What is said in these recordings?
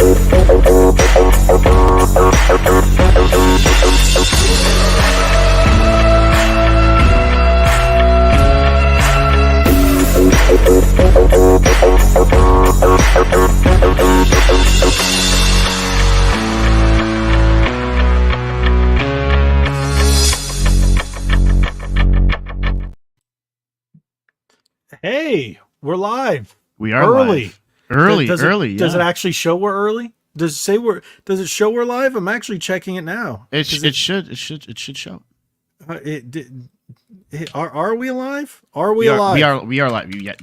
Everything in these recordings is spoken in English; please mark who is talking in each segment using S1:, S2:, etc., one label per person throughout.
S1: Hey, we're live.
S2: We are
S1: early.
S2: Live. Early.
S1: Does it actually show we're early? Does it say does it show we're live? I'm actually checking it now.
S2: It should show.
S1: Are we alive? Are we alive?
S2: We are live. Yeah.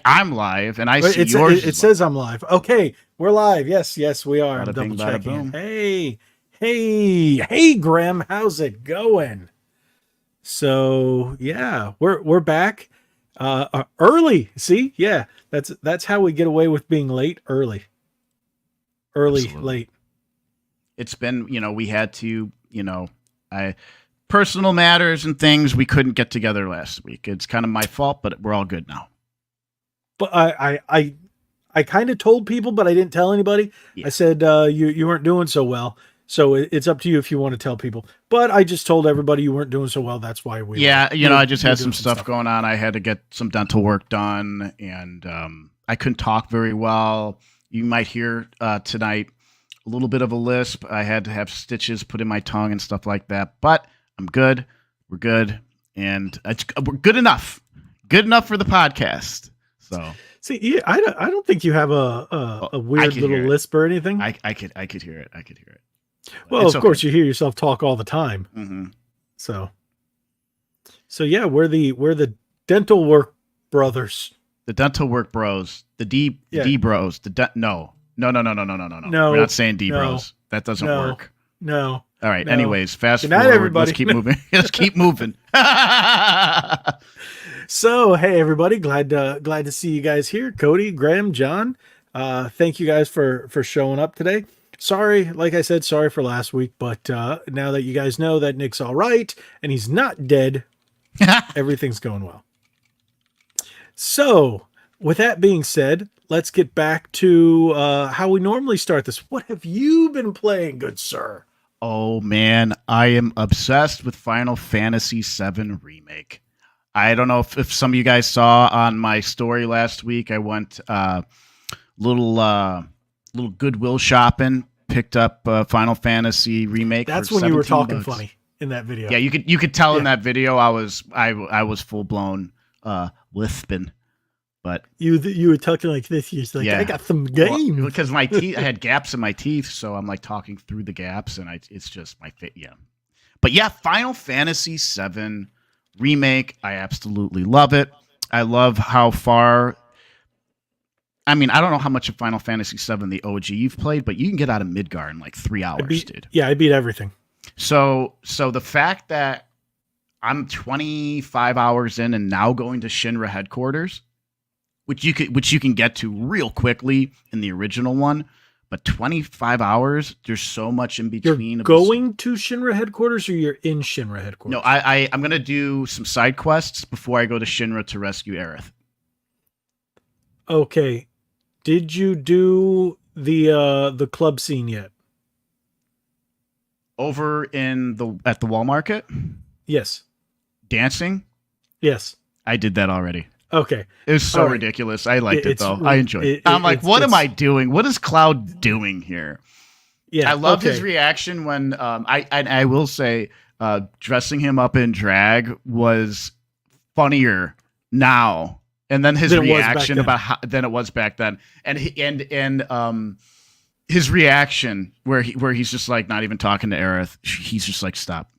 S2: I'm live and I see yours.
S1: It says I'm live. Okay, we're live. Yes, we are.
S2: Bada
S1: I'm double
S2: bing, bada
S1: checking.
S2: boom.
S1: Hey, Graham, how's it going? So yeah, we're back. Early. See, yeah, that's how we get away with being late. Early,
S2: Absolutely.
S1: late.
S2: It's been, we had to, personal matters and things. We couldn't get together last week. It's kind of my fault, but we're all good now.
S1: But I kind of told people, but I didn't tell anybody. Yeah. I said you weren't doing so well. So it's up to you if you want to tell people. But I just told everybody you weren't doing so well. That's why we. Yeah,
S2: I just had some stuff going on. I had to get some dental work done, and I couldn't talk very well. You might hear tonight a little bit of a lisp. I had to have stitches put in my tongue and stuff like that. But I'm good. We're good, and we're good enough. Good enough for the podcast. So.
S1: See, yeah, I don't think you have a weird little lisp or anything.
S2: I could hear it.
S1: Well, of course, you hear yourself talk all the time.
S2: Mm-hmm.
S1: So yeah, we're the dental work brothers.
S2: The dental work bros. The D bros. No. We're not saying D bros. That doesn't work.
S1: No.
S2: All right. No. Anyways, fast
S1: forward. Everybody.
S2: Let's keep moving. Let's keep moving.
S1: So, hey, everybody. Glad to see you guys here. Cody, Graham, John. Thank you guys for showing up today. Sorry, like I said, sorry for last week, but now that you guys know that Nick's all right and he's not dead, everything's going well. So, with that being said, let's get back to how we normally start this. What have you been playing, good sir?
S2: Oh, man, I am obsessed with Final Fantasy VII Remake. I don't know if some of you guys saw on my story last week, I went little Goodwill shopping. Picked up Final Fantasy Remake.
S1: That's when you were talking funny in that video.
S2: Yeah, you could tell in that video I was full blown lisping, but
S1: you were talking like this. You're like, I got some games
S2: because my teeth. I had gaps in my teeth, so I'm like talking through the gaps, and it's just my fit. Yeah, but yeah, Final Fantasy VII Remake. I absolutely love it. I love how far. I mean, I don't know how much of Final Fantasy VII, the OG, you've played, but you can get out of Midgar in like 3 hours, dude.
S1: Yeah, I beat everything.
S2: So the fact that I'm 25 hours in and now going to Shinra headquarters, which you can get to real quickly in the original one, but 25 hours, there's so much in between.
S1: You're going to Shinra headquarters, or you're in Shinra headquarters?
S2: No, I'm gonna do some side quests before I go to Shinra to rescue Aerith.
S1: Okay. Did you do the club scene yet?
S2: Over at the Wall Market?
S1: Yes.
S2: Dancing?
S1: Yes.
S2: I did that already.
S1: Okay.
S2: It was so ridiculous. I liked it though. I enjoyed it. I'm like, what am I doing? What is Cloud doing here? Yeah. I love his reaction when I will say dressing him up in drag was funnier now. And then his reaction than it was back then, and his reaction where he's just like not even talking to Aerith, he's just like stop,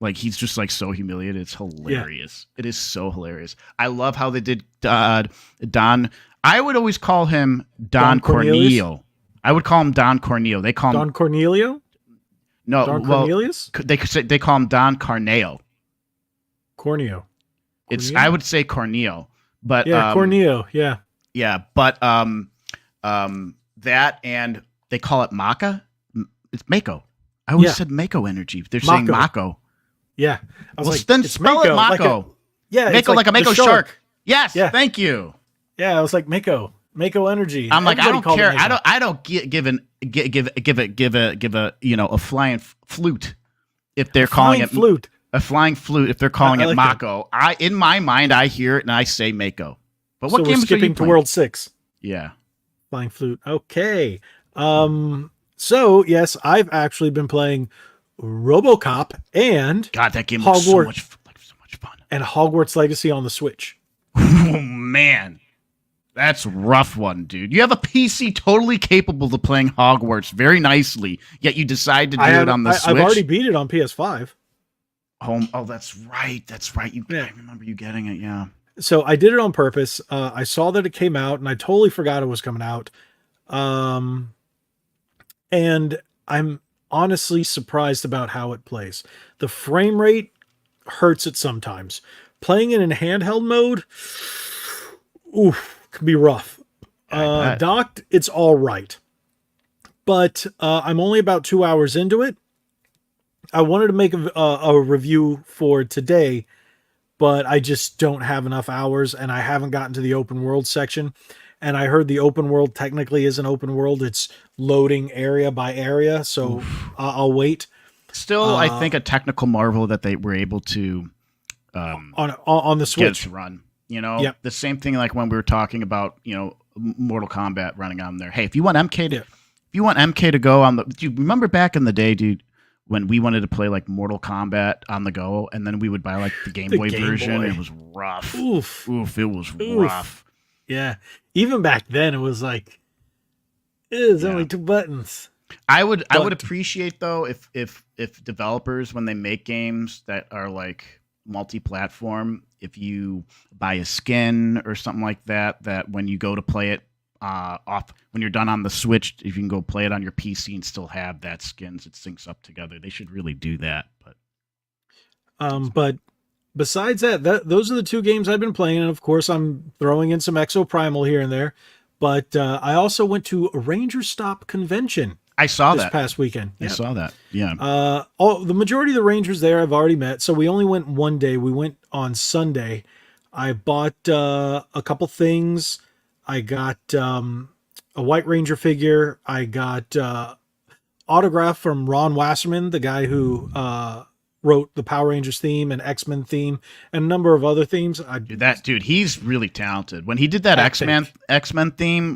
S2: like he's just like so humiliated. It's hilarious. Yeah. It is so hilarious. I love how they did Don. I would always call him Don Cornelio. I would call him Don Cornelio. They call him
S1: Don Cornelio.
S2: No,
S1: Don Cornelius.
S2: They call him Don Corneo.
S1: Corneo.
S2: I would say Corneo. But
S1: Corneo,
S2: yeah, but that and they call it Maka. It's Mako. I always said Mako energy. They're saying Mako.
S1: Yeah, I was like,
S2: then spell it Mako.
S1: Mako
S2: like a Mako shark. Yes, thank you.
S1: Yeah, I was like Mako. Mako Energy.
S2: I'm like, I
S1: Everybody
S2: don't
S1: called it
S2: care.
S1: Mako.
S2: I don't give a a flying flute if they're calling it
S1: flute.
S2: A flying flute if they're calling
S1: I
S2: it
S1: like
S2: Mako. In my mind, I hear it and I say Mako. But what
S1: So we're
S2: games are you
S1: skipping to
S2: playing?
S1: World 6.
S2: Yeah.
S1: Flying flute. Okay. So yes, I've actually been playing RoboCop and
S2: God, that game looks so much fun.
S1: And Hogwarts Legacy on the Switch.
S2: Oh man. That's a rough one, dude. You have a PC totally capable of playing Hogwarts very nicely, yet you decide to do it on the Switch.
S1: I've already beat it on PS5.
S2: Oh, that's right. I remember you getting it, yeah.
S1: So I did it on purpose. I saw that it came out, and I totally forgot it was coming out. And I'm honestly surprised about how it plays. The frame rate hurts it sometimes. Playing it in handheld mode, can be rough. Docked, it's all right. But I'm only about 2 hours into it. I wanted to make a review for today, but I just don't have enough hours, and I haven't gotten to the open world section. And I heard the open world technically isn't open world. It's loading area by area, so I'll wait.
S2: Still, I think a technical marvel that they were able to
S1: on the Switch
S2: get it to run. The same thing like when we were talking about, Mortal Kombat running on there. Hey, if you want MK to go on do you remember back in the day, dude, when we wanted to play like Mortal Kombat on the go, and then we would buy like the Game Boy version? It was rough. Oof, it was rough.
S1: Yeah, even back then it was like it's only 2 buttons.
S2: I would appreciate though if developers, when they make games that are like multi-platform, if you buy a skin or something like that when you go to play it when you're done on the Switch, if you can go play it on your PC and still have that skins, it syncs up together. They should really do that.
S1: But besides that, those are the 2 games I've been playing, and of course I'm throwing in some Exoprimal here and there. But I also went to a Ranger Stop convention.
S2: I saw
S1: this past weekend.
S2: I saw that. Yeah.
S1: The majority of the Rangers there I've already met, so we only went one day. We went on Sunday. I bought a couple things. I got a White Ranger figure. I got autograph from Ron Wasserman, the guy who wrote the Power Rangers theme and X-Men theme and a number of other themes.
S2: Dude, he's really talented. When he did that X-Men theme,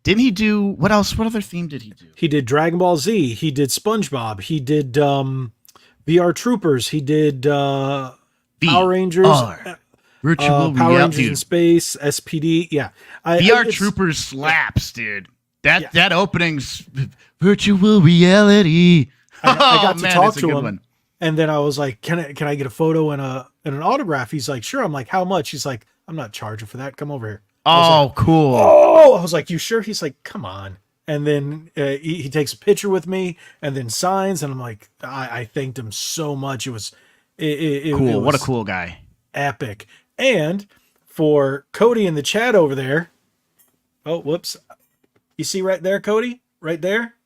S2: didn't he do what else? What other theme did he do?
S1: He did Dragon Ball Z. He did SpongeBob. He did VR Troopers. He did Power Rangers.
S2: Virtual
S1: Power Rangers
S2: dude.
S1: in Space, SPD. Yeah.
S2: VR Troopers slaps, dude. That opening's virtual reality.
S1: I got to talk to him, and then I was like, "Can I get a photo and an autograph?" He's like, "Sure." I'm like, "How much?" He's like, "I'm not charging for that. Come over here."
S2: Cool.
S1: Oh, I was like, "You sure?" He's like, "Come on." And then he takes a picture with me and then signs, and I'm like, I thanked him so much. It was
S2: cool.
S1: It was
S2: what a cool guy.
S1: Epic. And for Cody in the chat over there, oh, whoops. You see right there, Cody? Right there?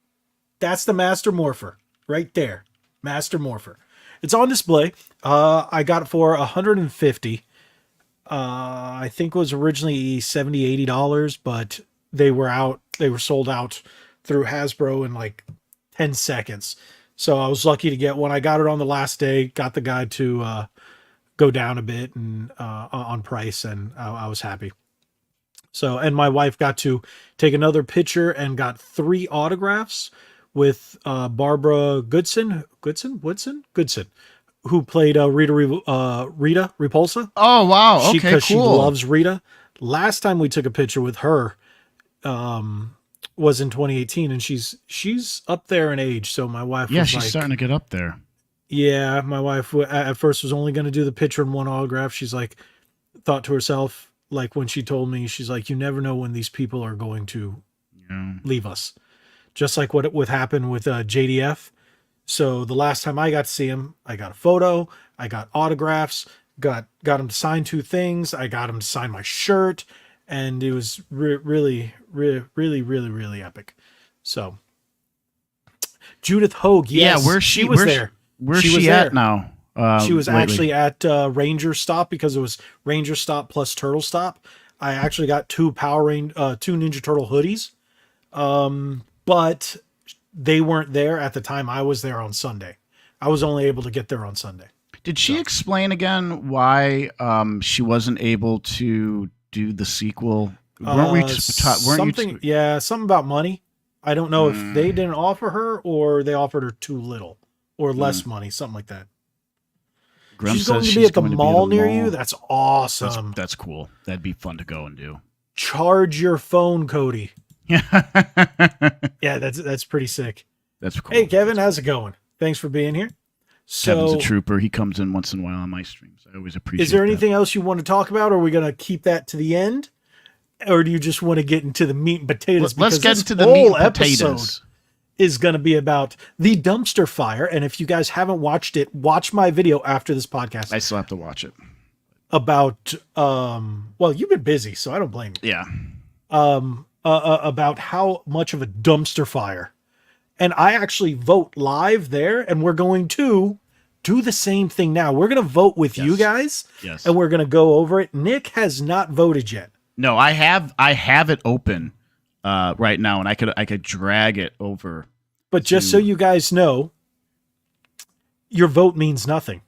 S1: That's the Master Morpher. Right there. Master Morpher. It's on display. I got it for $150. I think it was originally $70, $80, but they were sold out through Hasbro in like 10 seconds. So I was lucky to get one. I got it on the last day, got the guy to go down a bit and on price, and I was happy. So, and my wife got to take another picture and got 3 autographs with Barbara Goodson, who played Rita Repulsa.
S2: Oh, wow. Okay,
S1: Because she
S2: cool.
S1: loves Rita. Last time we took a picture with her was in 2018, and she's up there in age. So my wife was
S2: she's starting to get up there.
S1: Yeah, my wife at first was only going to do the picture and one autograph. She's like, thought to herself, like when she told me, she's like, you never know when these people are going to leave us. Just like what would happen with JDF. So the last time I got to see him, I got a photo, I got autographs, got him to sign 2 things. I got him to sign my shirt, and it was really epic. So Judith Hogue, yes,
S2: where's she?
S1: was there.
S2: Where's she at now?
S1: She was
S2: lately?
S1: actually at Ranger Stop, because it was Ranger Stop plus Turtle Stop. I actually got two two Ninja Turtle hoodies, but they weren't there at the time I was there on Sunday. I was only able to get there on Sunday.
S2: Did she explain again why she wasn't able to do the sequel?
S1: Something about money. I don't know if they didn't offer her or they offered her too little or less money, something like that.
S2: Graham
S1: she's going to be at the mall near you. That's awesome.
S2: That's cool. That'd be fun to go and do.
S1: Charge your phone, Cody. Yeah, that's pretty sick.
S2: That's cool.
S1: Hey, Kevin, how's it going? Thanks for being here.
S2: Kevin's a trooper. He comes in once in a while on my streams. I always appreciate it.
S1: Is there anything else you want to talk about? Or are we going to keep that to the end? Or do you just want to get into the meat and potatoes?
S2: Let's get into the meat and potatoes.
S1: Is going to be about the dumpster fire. And if you guys haven't watched it, watch my video after this podcast.
S2: I still have to watch it.
S1: About, well, you've been busy, so I don't blame you.
S2: Yeah.
S1: About how much of a dumpster fire. And I actually vote live there, and we're going to do the same thing now. We're going to vote with you guys, and we're going to go over it. Nick has not voted yet.
S2: No, I have it open right now, and I could drag it over.
S1: But just so you guys know, your vote means nothing.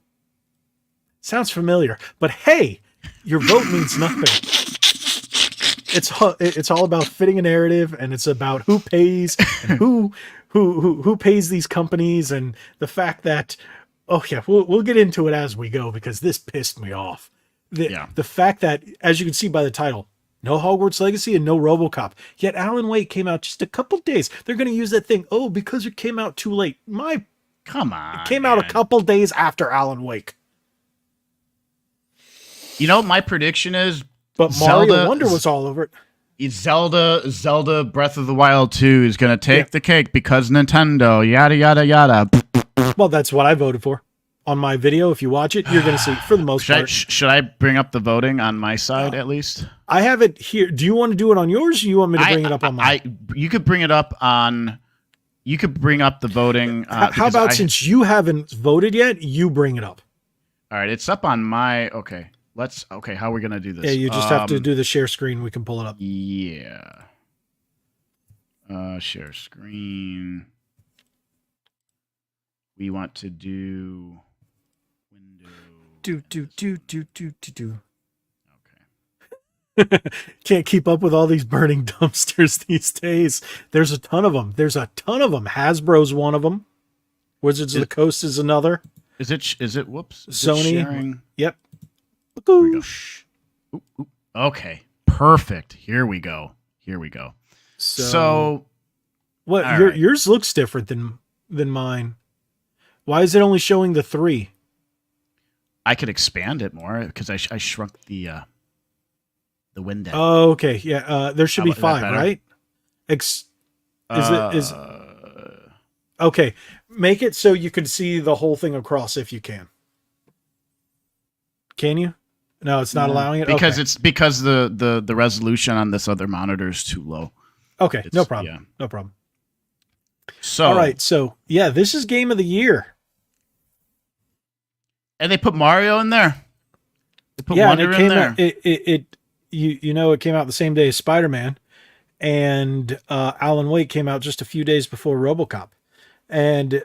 S1: Sounds familiar, but hey, your vote means nothing. It's all about fitting a narrative, and it's about who pays and who pays these companies, and the fact that we'll get into it as we go because this pissed me off. The fact that, as you can see by the title, no Hogwarts Legacy and no RoboCop. Yet Alan Wake came out just a couple days. They're going to use that thing. Oh, because it came out too late.
S2: Come on.
S1: It came out a couple days after Alan Wake.
S2: You know, my prediction is,
S1: but Mario Wonder was all over it.
S2: Zelda Breath of the Wild 2 is going to take the cake because Nintendo, yada, yada, yada.
S1: Well, that's what I voted for. On my video, if you watch it, you're going to see, for the most part.
S2: Should I bring up the voting on my side, at least?
S1: I have it here. Do you want to do it on yours, or do you want me to bring it up on mine?
S2: You could bring it up on... You could bring up the voting.
S1: How about, since you haven't voted yet, you bring it up?
S2: All right, it's up on my... Okay. How are we going to do this?
S1: Yeah, you just have to do the share screen. We can pull it up.
S2: Yeah. Share screen. We want to do window.
S1: Do. Okay. Can't keep up with all these burning dumpsters these days. There's a ton of them. Hasbro's one of them. Wizards of the Coast is another.
S2: Is it whoops? Is
S1: Sony.
S2: It sharing?
S1: Yep.
S2: Ooh. Okay. Perfect. Here we go. So
S1: what? Yours looks different than mine. Why is it only showing the 3?
S2: I could expand it more because I shrunk the window.
S1: Oh, okay. Yeah. There should be 5, right? Okay. Make it so you can see the whole thing across if you can. Can you? No, it's not allowing it
S2: because because the resolution on this other monitor is too low.
S1: Okay, no problem. Yeah. No problem.
S2: So
S1: all right, so yeah, this is game of the year,
S2: and they put Mario in there. They put
S1: Wonder in there. It came out the same day as Spider-Man, and Alan Wake came out just a few days before RoboCop, and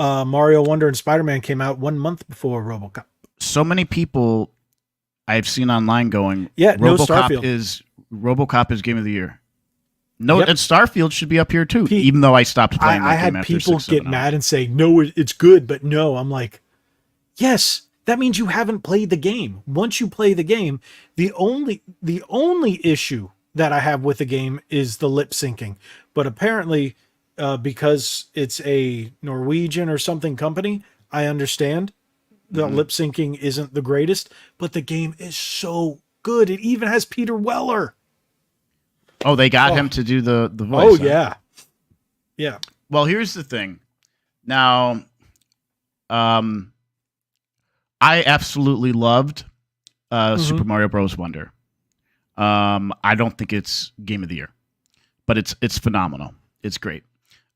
S1: Mario Wonder and Spider-Man came out 1 month before RoboCop.
S2: So many people I've seen online going,
S1: RoboCop
S2: is game of the year. No, and Starfield should be up here too, even though I stopped playing.
S1: I had people get mad and say, no, it's good, but no. I'm like, yes, that means you haven't played the game. Once you play the game, the only issue that I have with the game is the lip syncing. But apparently, because it's a Norwegian or something company, I understand. The lip syncing isn't the greatest, but the game is so good. It even has Peter Weller.
S2: Oh, they got him to do the voice.
S1: Oh, yeah. Yeah.
S2: Well, here's the thing. Now, I absolutely loved Super Mario Bros. Wonder. I don't think it's game of the year, but it's phenomenal. It's great.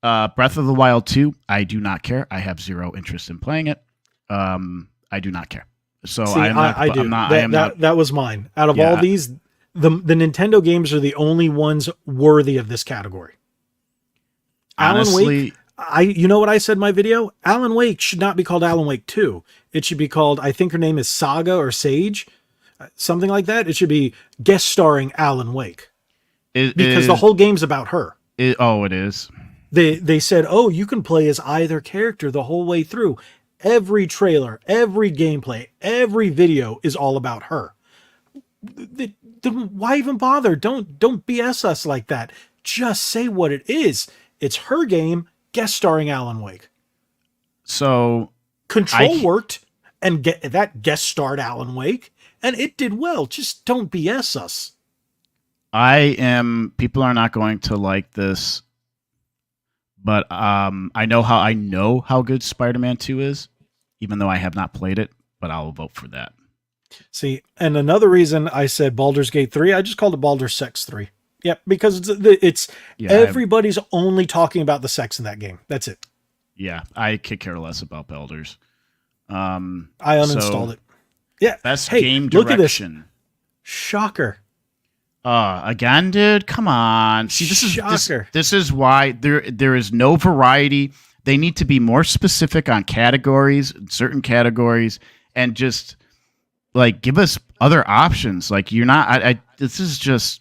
S2: Breath of the Wild 2, I do not care. I have zero interest in playing it. I do not care. So I do.
S1: That was mine. Out of all these, the Nintendo games are the only ones worthy of this category.
S2: Honestly,
S1: Alan Wake, you know what I said in my video? Alan Wake should not be called Alan Wake 2. It should be called, I think her name is Saga or Sage, something like that. It should be guest starring Alan Wake. Because the whole game's about her.
S2: It is.
S1: They said, oh, you can play as either character the whole way through. Every trailer, every gameplay, every video is all about her. Why even bother? Don't BS us like that. Just say what it is. It's her game, guest starring Alan Wake.
S2: So
S1: Control worked, and that guest starred Alan Wake, and it did well. Just don't BS us.
S2: People are not going to like this, but I know how good Spider-Man 2 is, even though I have not played it, but I'll vote for that.
S1: See, and another reason I said Baldur's Gate 3, I just called it Baldur's Sex 3. Yep, because everybody's only talking about the sex in that game. That's it.
S2: Yeah, I could care less about Baldur's.
S1: I uninstalled it. Yeah.
S2: Best game direction.
S1: Look at this. Shocker.
S2: Again, dude, come on. See, this is why there is no variety. They need to be more specific on certain categories, and just like give us other options. Like this is just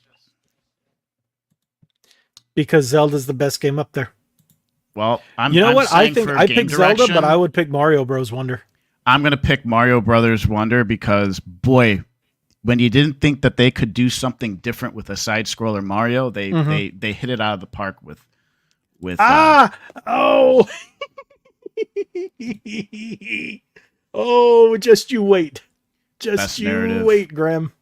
S1: because Zelda's the best game up there.
S2: Well,
S1: I think I picked Zelda, but I would pick Mario Bros. Wonder.
S2: I'm going to pick Mario Brothers Wonder because, boy, when you didn't think that they could do something different with a side scroller Mario, they hit it out of the park with
S1: oh oh, just you wait. Just you wait, Graham.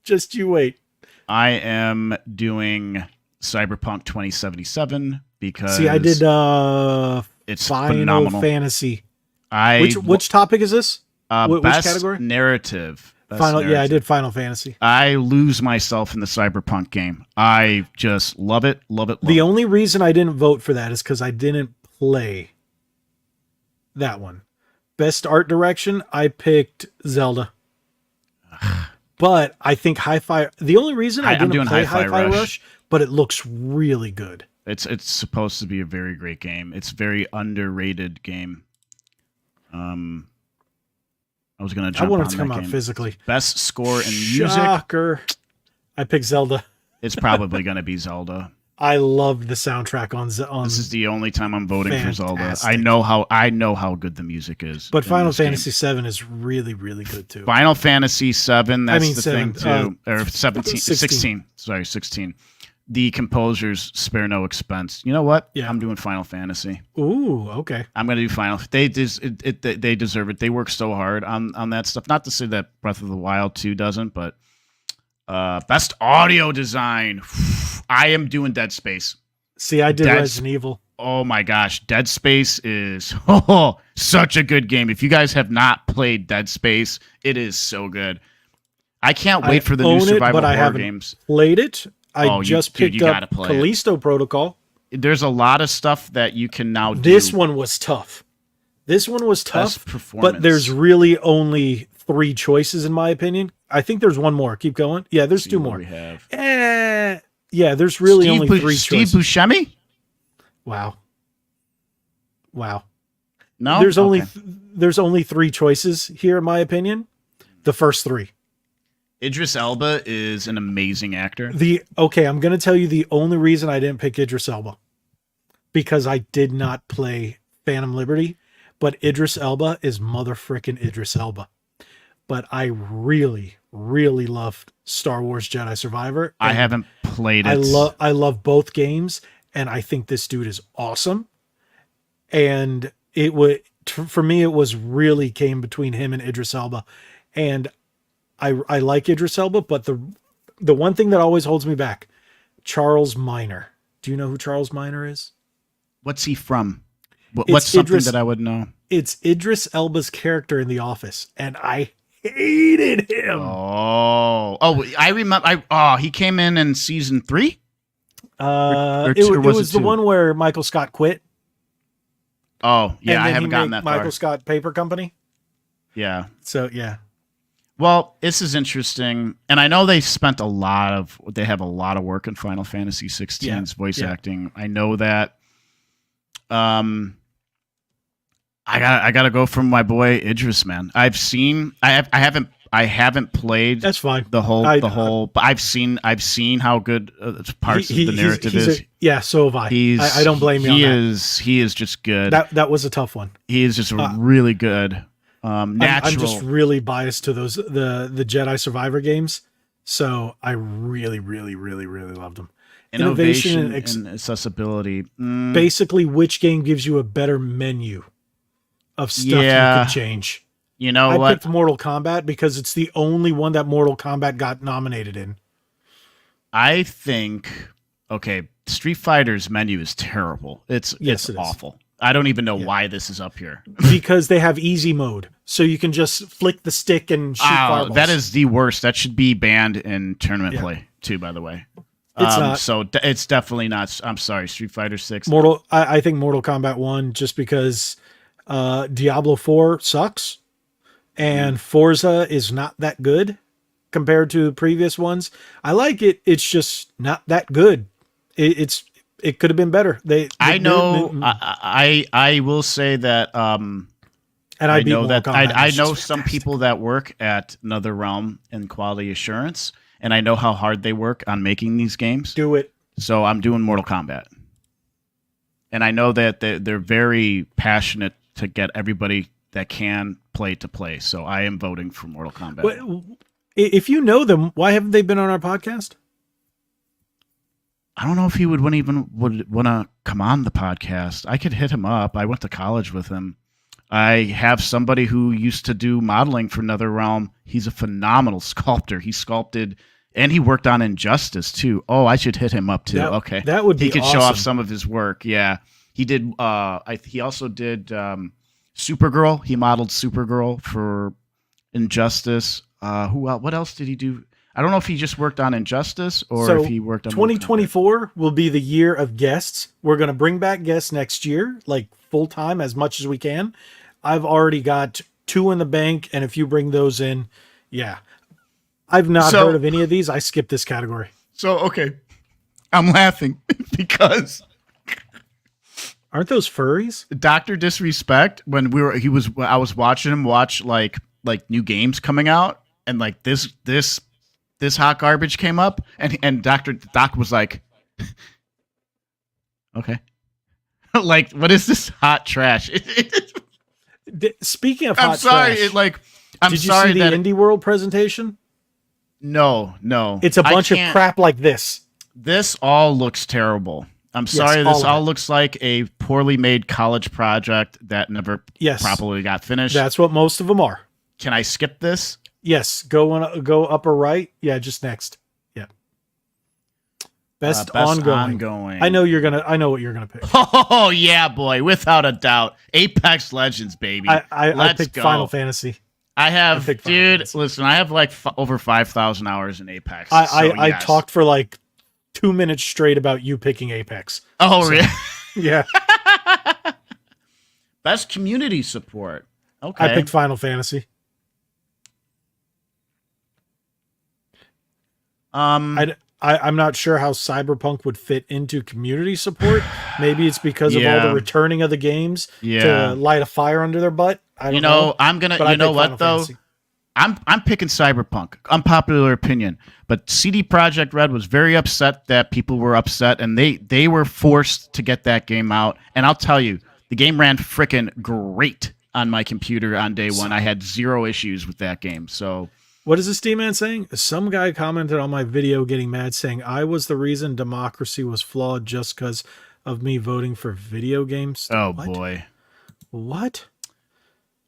S1: Just you wait.
S2: I am doing Cyberpunk 2077 because
S1: I did
S2: it's
S1: Final
S2: phenomenal.
S1: Fantasy. Which topic is this? Which
S2: best
S1: category?
S2: Narrative.
S1: I did Final Fantasy.
S2: I lose myself in the Cyberpunk game. I just love it.
S1: The only reason I didn't vote for that is because I didn't play that one. Best art direction, I picked Zelda. But I think Hi-Fi... The only reason I didn't play Hi-Fi Rush, but it looks really good.
S2: It's supposed to be a very great game. It's a very underrated game. I was going to jump on that game. I want it to come out physically. Best score in music.
S1: Shocker. I picked Zelda.
S2: It's probably going to be Zelda.
S1: I loved the soundtrack on
S2: This is the only time I'm voting for Zelda. I know how good the music is.
S1: But Final Fantasy 7 is really, really good too.
S2: Final Fantasy 7, thing too. Or 16. Sorry, 16. The composers spare no expense. You know what?
S1: Yeah.
S2: I'm doing Final Fantasy.
S1: Ooh, okay.
S2: I'm going to do Final. They deserve it. They work so hard on that stuff. Not to say that Breath of the Wild 2 doesn't, but best audio design. I am doing Dead Space.
S1: See, I did Resident Evil.
S2: Oh my gosh, Dead Space is such a good game. If you guys have not played Dead Space, it is so good. I can't wait for the new survival horror games.
S1: Played it. I just picked up Callisto Protocol.
S2: There's a lot of stuff that you can now do.
S1: This one was tough. But there's really only 3 choices in my opinion. I think there's one more. Keep going. Yeah, there's 2 more.
S2: We have.
S1: Yeah, there's really only 3 choices.
S2: Steve Buscemi?
S1: Wow.
S2: No?
S1: There's only 3 choices here in my opinion. The first 3.
S2: Idris Elba is an amazing actor.
S1: I'm going to tell you the only reason I didn't pick Idris Elba. Because I did not play Phantom Liberty, but Idris Elba is motherfrickin' Idris Elba. But I really, really loved Star Wars Jedi Survivor.
S2: I haven't played it.
S1: I love both games, and I think this dude is awesome. And for me, it was really came between him and Idris Elba. And I like Idris Elba, but the one thing that always holds me back, Charles Minor. Do you know who Charles Minor is?
S2: What's he from? What's something that I would know?
S1: It's Idris Elba's character in The Office, and I hated him.
S2: Oh, I remember. He came in season 3.
S1: It was the one where Michael Scott quit.
S2: Oh, yeah, I haven't gotten that far.
S1: Michael Scott Paper Company.
S2: Yeah.
S1: So yeah.
S2: Well, this is interesting, and I know they have a lot of work in Final Fantasy 16's voice acting. I know that. I gotta go from my boy Idris, man. I haven't played.
S1: That's fine.
S2: The whole. But I've seen how good parts of the narrative is.
S1: So have I. I don't blame you.
S2: He is just good.
S1: That was a tough one.
S2: He is just really good. Natural.
S1: I'm just really biased to those the Jedi Survivor games, so I really, really, really, really loved them.
S2: Innovation and accessibility.
S1: Basically, which game gives you a better menu of stuff you can change?
S2: You know
S1: I picked Mortal Kombat because it's the only one that Mortal Kombat got nominated in.
S2: I think Street Fighter's menu is terrible. It's awful. I don't even know why this is up here.
S1: Because they have easy mode. So you can just flick the stick and shoot fireballs.
S2: That is the worst. That should be banned in tournament play, too, by the way.
S1: It's not.
S2: So it's definitely not. I'm sorry, Street Fighter 6.
S1: I think Mortal Kombat 1, just because Diablo 4 sucks. And Forza is not that good compared to the previous ones. I like it. It's just not that good. It could have been better. I
S2: will say that. And I know some people that work at NetherRealm in quality assurance, and I know how hard they work on making these games.
S1: Do it.
S2: So I'm doing Mortal Kombat, and I know that they're very passionate to get everybody that can play to play. So I am voting for Mortal Kombat.
S1: If you know them, why haven't they been on our podcast?
S2: I don't know if he would want to come on the podcast. I could hit him up. I went to college with him. I have somebody who used to do modeling for NetherRealm. He's a phenomenal sculptor. He sculpted, and he worked on Injustice too. Oh, I should hit him up too.
S1: That would be.
S2: He could
S1: awesome.
S2: show off some of his work. Yeah, he did. He also did Supergirl. He modeled Supergirl for Injustice. What else did he do? I don't know if he just worked on Injustice or if he worked on
S1: 2024 will be the year of guests. We're going to bring back guests next year, like full time, as much as we can. I've already got 2 in the bank, and if you bring those in, I've not heard of any of these. I skipped this category.
S2: So I'm laughing because
S1: aren't those furries?
S2: Dr. Disrespect, when I was watching him watch like new games coming out, and like this hot garbage came up, and Doc was like, okay. Like, what is this hot trash?
S1: Speaking of hot
S2: trash. Did you see
S1: the Indie World presentation?
S2: No.
S1: It's a bunch of crap like this.
S2: This all looks terrible. I'm sorry, this all looks like a poorly made college project that never properly got finished.
S1: That's what most of them are.
S2: Can I skip this?
S1: Yes, go upper right. Yeah, just next. Yeah. Best ongoing. I know what you're gonna pick.
S2: Oh yeah, boy, without a doubt. Apex Legends, baby.
S1: I picked Final Fantasy.
S2: I have, listen, I have like over 5,000 hours in Apex.
S1: I talked for like 2 minutes straight about you picking Apex.
S2: Oh, really?
S1: Yeah.
S2: Best community support. Okay.
S1: I picked Final Fantasy. I'm not sure how Cyberpunk would fit into community support. Maybe it's because of all the returning of the games to light a fire under their butt. I don't know.
S2: I'm gonna. You know what though? Fantasy. I'm picking Cyberpunk. Unpopular opinion, but CD Projekt Red was very upset that people were upset, and they were forced to get that game out. And I'll tell you, the game ran frickin' great on my computer on day one. I had 0 issues with that game. So.
S1: What is this D-Man saying? Some guy commented on my video getting mad saying I was the reason democracy was flawed just because of me voting for video games.
S2: Oh, boy.
S1: What?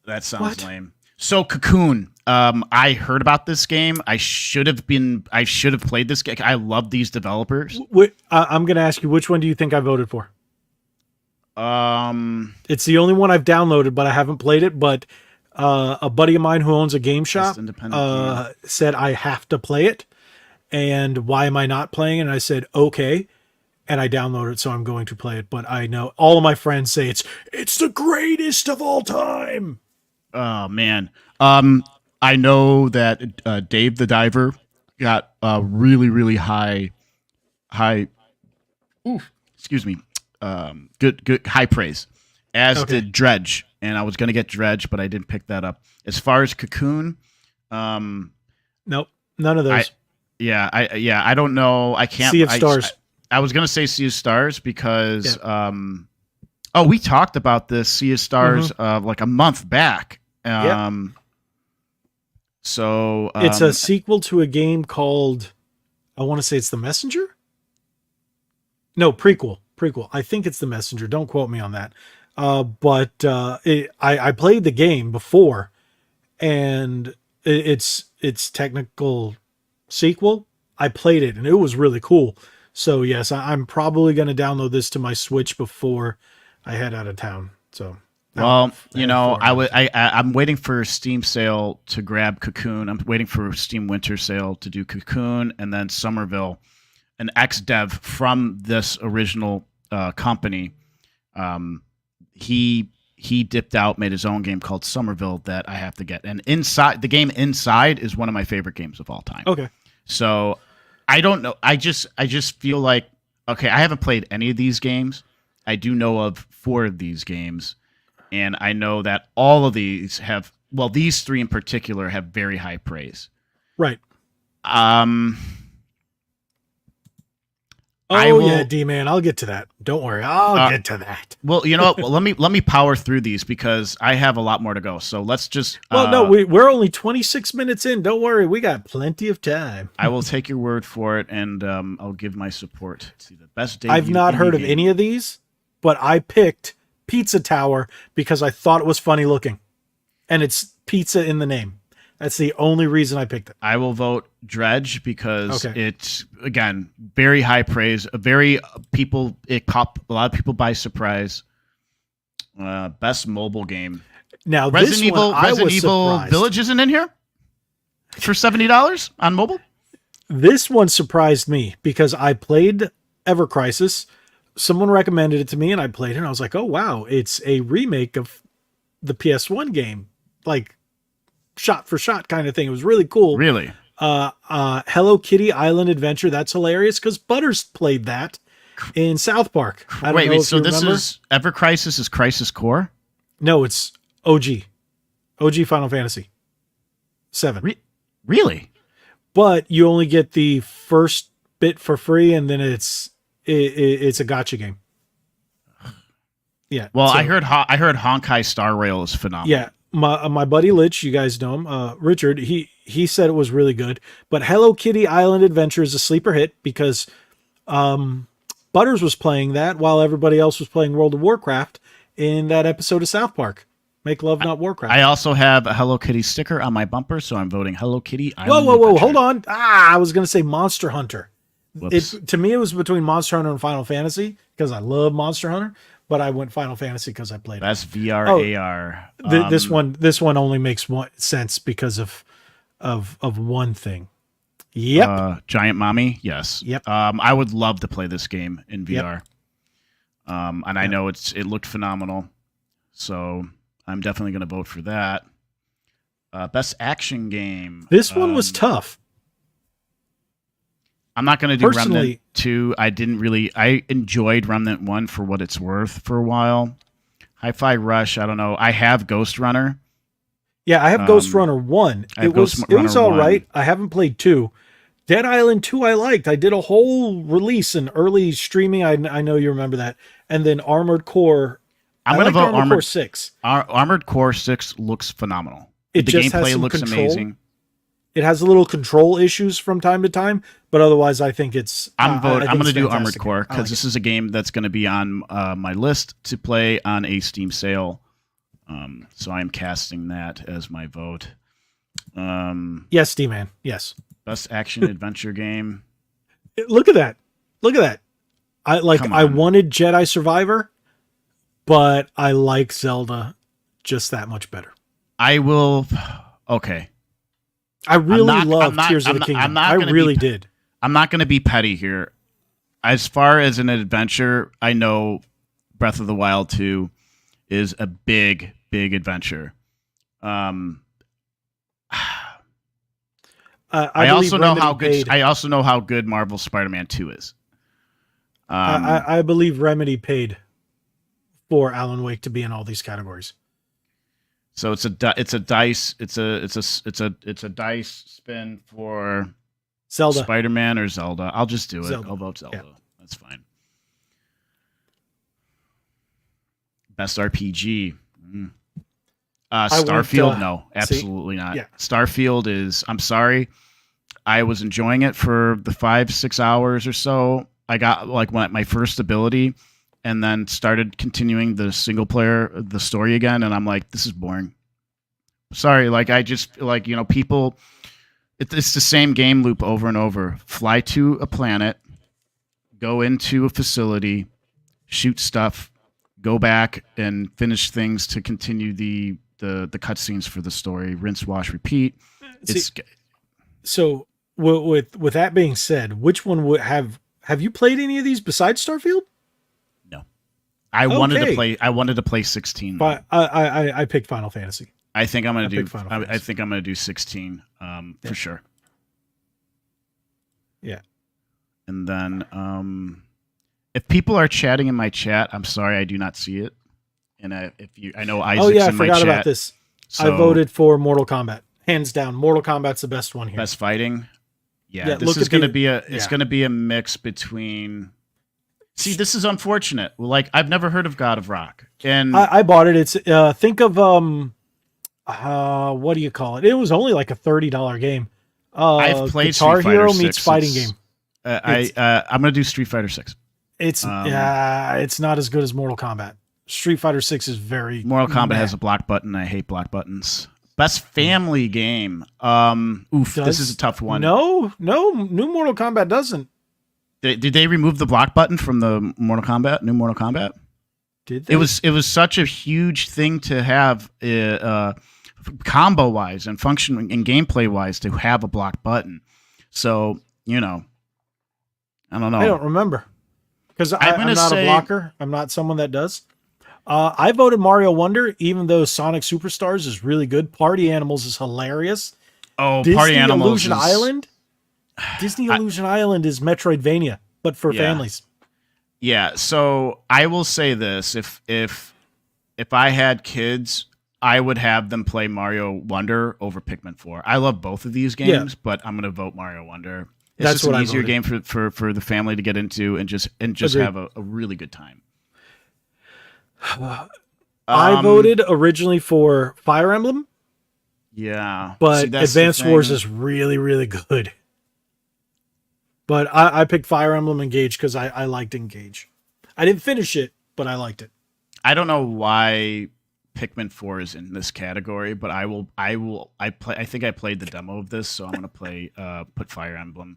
S2: That sounds lame. So Cocoon, I heard about this game. I should have played this game. I love these developers.
S1: I'm going to ask you, which one do you think I voted for? It's the only one I've downloaded, but I haven't played it, but a buddy of mine who owns a game shop said I have to play it, and why am I not playing it? And I said okay, and I downloaded it, so I'm going to play it. But I know all of my friends say it's the greatest of all time.
S2: Oh man, I know that Dave the Diver got really, really high. Excuse me. Good high praise. As did Dredge, and I was gonna get Dredge, but I didn't pick that up. As far as Cocoon,
S1: nope, none of those.
S2: I don't know. I can't.
S1: Sea of Stars.
S2: I was gonna say Sea of Stars because we talked about this Sea of Stars like a month back. So
S1: it's a sequel to a game called, I want to say it's The Messenger. No, prequel. I think it's The Messenger. Don't quote me on that. But I played the game before, and it's technical sequel. I played it, and it was really cool. So yes, I'm probably going to download this to my Switch before I head out of town. So.
S2: Well, I'm waiting for Steam sale to grab Cocoon. I'm waiting for Steam Winter sale to do Cocoon, and then Somerville, an ex-dev from this original company. He dipped out, made his own game called Somerville that I have to get. And the game Inside is one of my favorite games of all time.
S1: Okay.
S2: So I don't know. I just feel like, okay, I haven't played any of these games. I do know of 4 of these games. And I know that all of these have, well, these 3 in particular have very high praise.
S1: Right. D-Man, I'll get to that. Don't worry, I'll get to that.
S2: Well, you know what? Well, let me power through these because I have a lot more to go. So let's just.
S1: We're only 26 minutes in. Don't worry, we got plenty of time.
S2: I will take your word for it, and I'll give my support to the best debut.
S1: I've not heard of any of these, but I picked Pizza Tower because I thought it was funny looking, and it's pizza in the name. That's the only reason I picked it.
S2: I will vote Dredge because it's, again, very high praise. It caught a lot of people by surprise. Best mobile game.
S1: Now,
S2: Resident Evil Village isn't in here for $70 on mobile.
S1: This one surprised me because I played Ever Crisis. Someone recommended it to me, and I played it, and I was like, oh, wow, it's a remake of the PS1 game, like shot for shot kind of thing. It was really cool.
S2: Really?
S1: Hello Kitty Island Adventure, that's hilarious, because Butters played that in South Park.
S2: Wait, so this is Ever Crisis is Crisis Core?
S1: No, it's OG Final Fantasy 7.
S2: Really?
S1: But you only get the first bit for free, and then it's a gacha game. Yeah.
S2: Well, so, I heard Honkai Star Rail is phenomenal.
S1: Yeah. My buddy Lich, you guys know him, Richard, he said it was really good. But Hello Kitty Island Adventure is a sleeper hit because Butters was playing that while everybody else was playing World of Warcraft in that episode of South Park. Make Love, Not Warcraft.
S2: I also have a Hello Kitty sticker on my bumper, so I'm voting Hello Kitty Island Adventure.
S1: Whoa, hold on. I was going to say Monster Hunter. To me, it was between Monster Hunter and Final Fantasy because I love Monster Hunter. But I went Final Fantasy because I played
S2: That's VR, AR.
S1: This one only makes sense because of one thing. Yep.
S2: Giant Mommy. Yes.
S1: Yep.
S2: I would love to play this game in VR.
S1: Yep.
S2: And I know it looked phenomenal. So I'm definitely going to vote for that. Best action game.
S1: This one was tough.
S2: I'm not going to do Remnant 2. I enjoyed Remnant 1 for what it's worth for a while. Hi-Fi Rush, I don't know. I have Ghost Runner.
S1: Yeah, I have Ghost Runner 1. It was all right. I haven't played 2. Dead Island 2 I liked. I did a whole release in early streaming. I know you remember that. And then Armored Core.
S2: I'm going to vote
S1: Armored Core 6.
S2: Armored Core 6 looks phenomenal.
S1: The gameplay looks amazing. It has a little control issues from time to time, but otherwise I think it's...
S2: I'm going to do Armored Core because this is a game that's going to be on my list to play on a Steam sale. So I'm casting that as my vote.
S1: Yes, D-Man. Yes.
S2: Best action adventure game.
S1: Look at that. I wanted Jedi Survivor, but I like Zelda just that much better.
S2: I will... Okay.
S1: I really love Tears of the Kingdom. I really did.
S2: I'm not going to be petty here. As far as an adventure, I know Breath of the Wild 2 is a big, big adventure. I also know how good.
S1: paid.
S2: I also know how good Marvel Spider-Man 2 is.
S1: I believe Remedy paid for Alan Wake to be in all these categories.
S2: So it's a dice spin for
S1: Zelda,
S2: Spider-Man or Zelda. I'll just do it.
S1: Zelda.
S2: I'll vote Zelda.
S1: Yeah.
S2: That's fine. Best RPG. Starfield. No, absolutely not.
S1: Yeah.
S2: Starfield is. I'm sorry. I was enjoying it for the 5-6 hours or so. I got like my first ability, and then started continuing the single player, the story again, and I'm like, this is boring. Sorry, like I just like people. It's the same game loop over and over. Fly to a planet, go into a facility, shoot stuff, go back and finish things to continue the cutscenes for the story. Rinse, wash, repeat.
S1: So with that being said, which one would have you played any of these besides Starfield?
S2: No, I wanted to play 16.
S1: But I picked Final Fantasy.
S2: I think I'm gonna do. I think I'm gonna do 16 for sure.
S1: Yeah,
S2: and then if people are chatting in my chat, I'm sorry, I do not see it. And I know Isaac's in my chat.
S1: I forgot about this. So, I voted for Mortal Kombat, hands down. Mortal Kombat's the best one here.
S2: Best fighting. Yeah, this is going to be it's going to be a mix between. See, this is unfortunate. Like I've never heard of God of Rock, and
S1: I bought it. It's think of what do you call it? It was only like a $30 game.
S2: I've played
S1: Guitar
S2: Street Fighter
S1: Hero
S2: 6.
S1: meets fighting game.
S2: I'm going to do Street Fighter 6.
S1: It's not as good as Mortal Kombat. Street Fighter 6 is very.
S2: Mortal Kombat has a block button. I hate block buttons. Best family game. This is a tough one.
S1: No, new Mortal Kombat doesn't.
S2: Did they remove the block button from the new Mortal Kombat?
S1: Did they?
S2: It was such a huge thing to have, combo wise and function and gameplay wise, to have a block button. So I don't know.
S1: I don't remember because I'm not a blocker. I'm not someone that does. I voted Mario Wonder, even though Sonic Superstars is really good. Party Animals is hilarious.
S2: Oh, Party Animals
S1: Illusion Island. Disney Illusion Island is Metroidvania, but for families.
S2: Yeah. So I will say this: if I had kids, I would have them play Mario Wonder over Pikmin 4. I love both of these games, but I'm going to vote Mario Wonder. It's just an easier game for the family to get into and just have a really good time.
S1: I voted originally for Fire Emblem.
S2: Yeah.
S1: But Advanced Wars is really, really good. But I picked Fire Emblem Engage because I liked Engage. I didn't finish it, but I liked it.
S2: I don't know why Pikmin 4 is in this category, but I think I played the demo of this, so I'm gonna put Fire Emblem.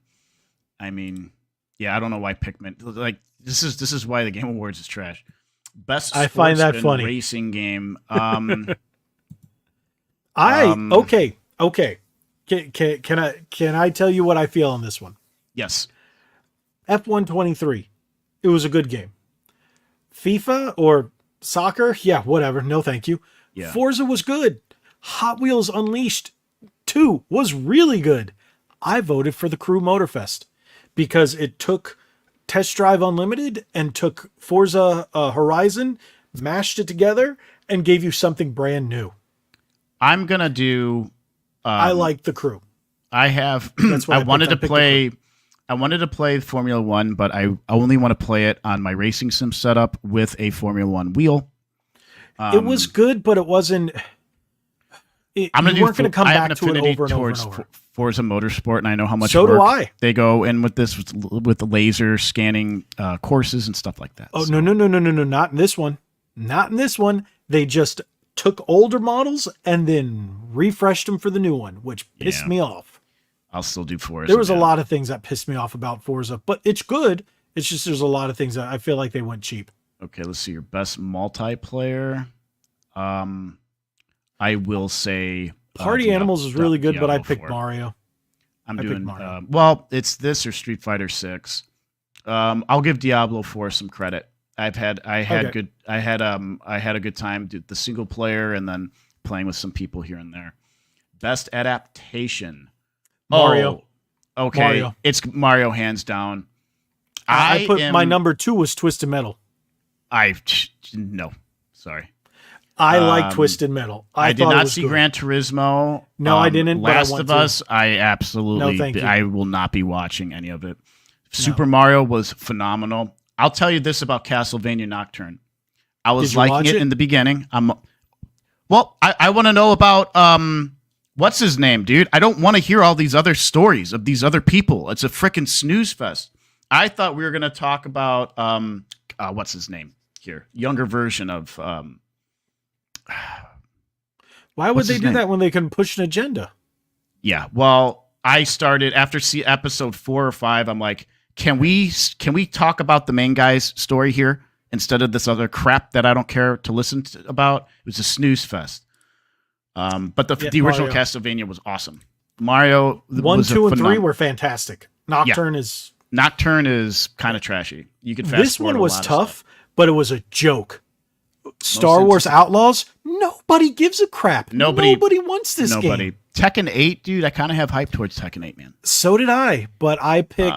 S2: I mean, yeah, I don't know why Pikmin, like this is why the Game Awards is trash. Best sports
S1: I find that funny.
S2: Racing game.
S1: Okay. Can I tell you what I feel on this one?
S2: Yes.
S1: F123. It was a good game. FIFA or soccer? Yeah, whatever. No, thank you.
S2: Yeah.
S1: Forza was good. Hot Wheels Unleashed 2 was really good. I voted for the Crew Motorfest because it took Test Drive Unlimited and took Forza Horizon, mashed it together, and gave you something brand new.
S2: I'm gonna do.
S1: I like the Crew.
S2: I have. I wanted to play Formula One, but I only want to play it on my racing sim setup with a Formula One wheel.
S1: It was good, but it wasn't. You weren't going to come back to it over and over and over.
S2: Forza Motorsport, and I know how much
S1: so
S2: work
S1: do I.
S2: They go in with this with the laser scanning courses and stuff like that.
S1: Oh, so. No, not in this one. Not in this one. They just took older models and then refreshed them for the new one, which pissed me off.
S2: I'll still do Forza.
S1: There was a lot of things that pissed me off about Forza, but it's good. It's just there's a lot of things that I feel like they went cheap.
S2: Okay, let's see your best multiplayer. I will say
S1: Party Animals is really good, but I picked Mario.
S2: I'm doing well. It's this or Street Fighter 6. I'll give Diablo 4 some credit. I had a good time. The single player and then playing with some people here and there. Best adaptation.
S1: Mario.
S2: Oh, okay.
S1: Mario.
S2: It's Mario hands down.
S1: I put my number 2 was Twisted Metal.
S2: No, sorry.
S1: I like Twisted Metal.
S2: I did not see Gran Turismo.
S1: No, I didn't.
S2: Last
S1: but I
S2: of Us, I absolutely.
S1: No, thank you.
S2: I will not be watching any of it. Super Mario was phenomenal. I'll tell you this about Castlevania Nocturne. I was liking it in the beginning. I want to know about what's his name, dude. I don't want to hear all these other stories of these other people. It's a freaking snooze fest. I thought we were going to talk about what's his name here, younger version of.
S1: Why would they do that when they can push an agenda?
S2: Yeah, well, I started after episode 4 or 5. I'm like, can we talk about the main guy's story here instead of this other crap that I don't care to listen about? It was a snooze fest. But the original Castlevania was awesome. Mario
S1: 1, 2, and 3 were fantastic. Nocturne is
S2: kind of trashy. You could fast
S1: This one was tough, but it was a joke. Star Wars Outlaws, nobody gives a crap. Nobody wants this game.
S2: Tekken 8, dude, I kind of have hype towards Tekken 8, man.
S1: So did I, but I picked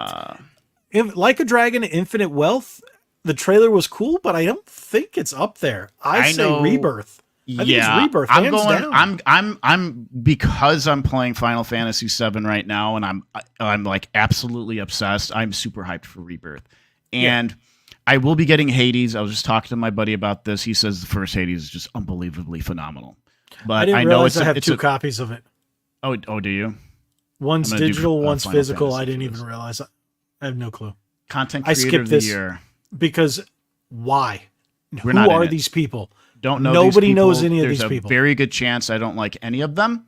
S1: Like a Dragon Infinite Wealth. The trailer was cool, but I don't think it's up there. I say Rebirth. I think it's Rebirth, hands down.
S2: I'm because I'm playing Final Fantasy VII right now, and I'm like absolutely obsessed. I'm super hyped for Rebirth, and I will be getting Hades. I was just talking to my buddy about this. He says the first Hades is just unbelievably phenomenal. But
S1: I know I have 2 copies of it.
S2: Oh, do you?
S1: One's digital, one's physical. I didn't even realize. I have no clue.
S2: Content creator of the year.
S1: Because why? Who are these people?
S2: Don't know.
S1: Nobody knows any of these people.
S2: There's a very good chance I don't like any of them,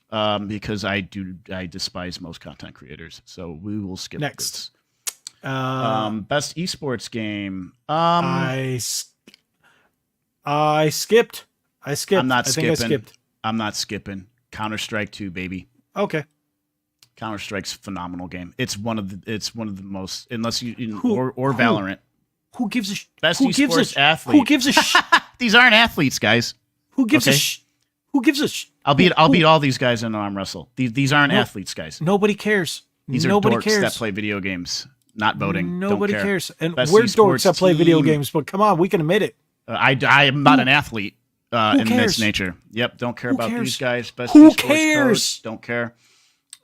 S2: because I despise most content creators. So we will skip
S1: next.
S2: This. Best esports game.
S1: I skipped.
S2: I'm not skipping.
S1: I skipped.
S2: I'm not skipping. Counter-Strike 2, baby.
S1: Okay.
S2: Counter-Strike's a phenomenal game. It's one of the most, unless or Valorant.
S1: Who gives a
S2: best esports athlete?
S1: Who gives a
S2: These aren't athletes, guys.
S1: Who gives a Who gives a
S2: I'll beat all these guys in an arm wrestle. These aren't athletes, guys.
S1: Nobody cares.
S2: These are dorks that play video games, not voting.
S1: Nobody cares. And we're dorks that play video games, but come on, we can admit it.
S2: I am not an athlete in this nature. Yep, don't care about these guys. Best
S1: Who cares?
S2: Coach, don't care.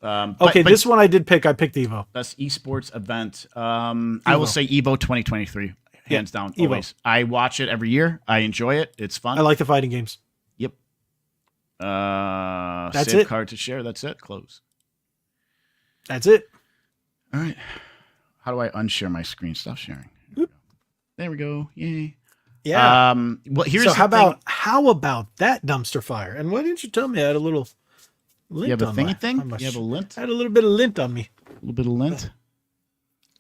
S1: Okay, this one I did pick. I picked Evo.
S2: Best esports event. I will say Evo 2023, hands down.
S1: Evo.
S2: Always. I watch it every year. I enjoy it. It's fun.
S1: I like the fighting games.
S2: Yep.
S1: That's
S2: save
S1: it.
S2: Card to share. That's it. Close.
S1: That's it.
S2: All right. How do I unshare my screen? Stop sharing.
S1: Oop.
S2: There we go. Yay.
S1: Yeah.
S2: Well, here's
S1: so
S2: the
S1: how about that dumpster fire? And why didn't you tell me I had a little lint?
S2: You have a
S1: on
S2: thingy thing?
S1: You
S2: have a lint?
S1: I had a little bit of lint on me.
S2: A little bit of lint?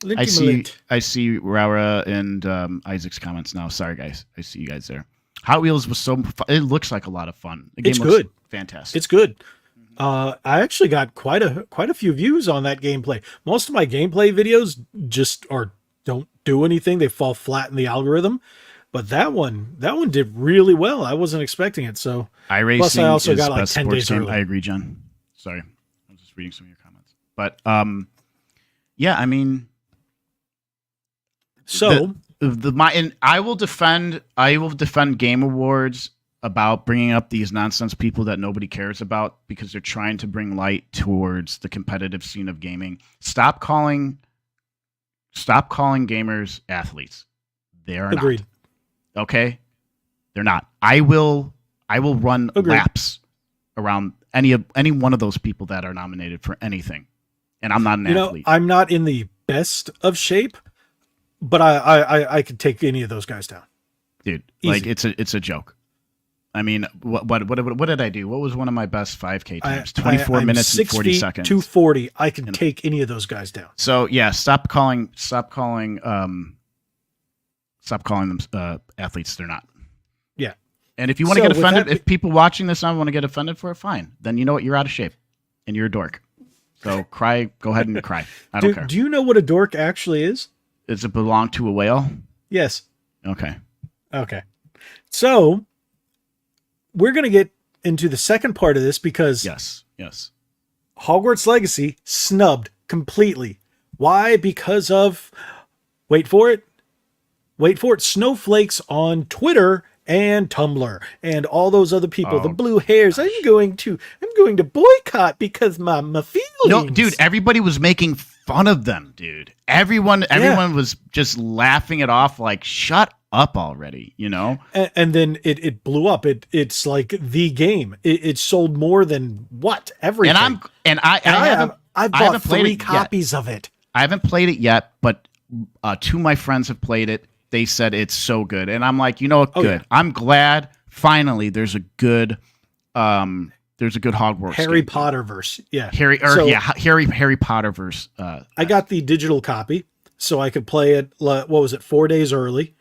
S1: Lint.
S2: I see Raura and Isaac's comments now. Sorry, guys. I see you guys there. Hot Wheels was so fun. It looks like a lot of fun. The game
S1: it's
S2: looks
S1: good.
S2: Fantastic.
S1: It's good. I actually got quite a few views on that gameplay. Most of my gameplay videos don't do anything. They fall flat in the algorithm. But that one did really well. I wasn't expecting it. So
S2: iRacing
S1: plus I also
S2: is
S1: got like
S2: best
S1: 10 days early.
S2: I agree, John. Sorry. I was just reading some of your comments. But yeah, I mean,
S1: so
S2: and I will defend Game Awards about bringing up these nonsense people that nobody cares about because they're trying to bring light towards the competitive scene of gaming. Stop calling gamers athletes. They are
S1: agreed.
S2: Not. Okay, they're not. I will run laps around any one of those people that are nominated for anything, and I'm not an athlete.
S1: I'm not in the best of shape, but I could take any of those guys down,
S2: dude.
S1: Easy.
S2: Like it's a joke. I mean, what did I do? What was one of my best 5K times? 24 minutes and 40 seconds.
S1: 240. I can take any of those guys down.
S2: So yeah, stop calling them athletes. They're not.
S1: Yeah.
S2: And if you want to get offended, if people watching this now want to get offended for it, fine. Then you know what? You're out of shape and you're a dork. So cry. Go ahead and cry. I don't care.
S1: Do you know what a dork actually is?
S2: Does it belong to a whale?
S1: Yes.
S2: Okay.
S1: So we're going to get into the second part of this because
S2: yes.
S1: Hogwarts Legacy snubbed completely. Why? Because of, wait for it, snowflakes on Twitter and Tumblr and all those other people, the blue hairs. I'm going to boycott because my feelings.
S2: No, dude, everybody was making fun of them, dude. Everyone was just laughing it off like, shut up already, you know?
S1: And then it blew up. It's like the game. It sold more than everything. I've bought 3 copies of it.
S2: I haven't played it yet, but 2 of my friends have played it. They said it's so good, and I'm like, you know what? Good. Yeah. I'm glad finally there's a good Hogwarts
S1: Harry
S2: game.
S1: Potter verse. Yeah,
S2: Harry Potter verse.
S1: I got the digital copy, so I could play it. What was it? 4 days early.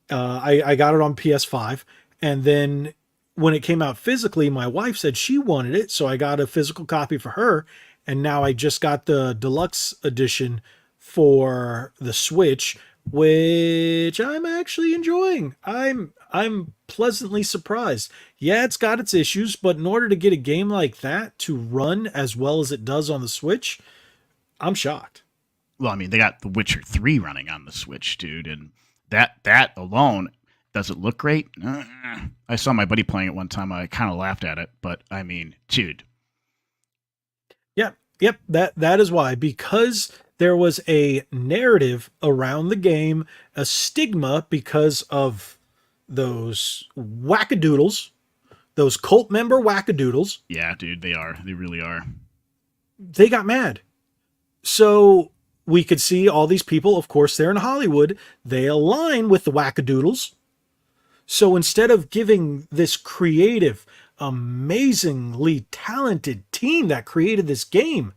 S1: I got it on PS5, and then when it came out physically, my wife said she wanted it, so I got a physical copy for her, and now I just got the deluxe edition for the Switch, which I'm actually enjoying. I'm pleasantly surprised. Yeah, it's got its issues, but in order to get a game like that to run as well as it does on the Switch, I'm shocked.
S2: Well, I mean, they got The Witcher 3 running on the Switch, dude, and that alone, does it look great? I saw my buddy playing it one time. I kind of laughed at it, but I mean, dude.
S1: Yep, that is why, because there was a narrative around the game, a stigma because of those wackadoodles, those cult member wackadoodles.
S2: Yeah, dude, they are. They really are.
S1: They got mad. So we could see all these people, of course, they're in Hollywood. They align with the wackadoodles. So instead of giving this creative, amazingly talented team that created this game,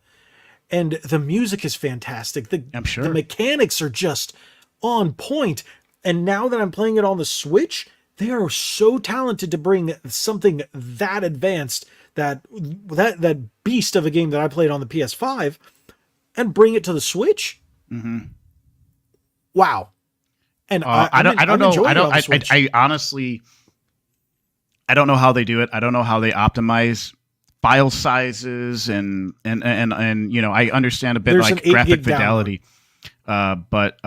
S1: and the music is fantastic.
S2: I'm sure
S1: the mechanics are just on point. And now that I'm playing it on the Switch, they are so talented to bring something that advanced, that beast of a game that I played on the PS5, and bring it to the Switch.
S2: Mm-hmm.
S1: Wow. And
S2: I don't know. I honestly, I don't know how they do it. I don't know how they optimize file sizes and you know, I understand a bit like graphic fidelity. But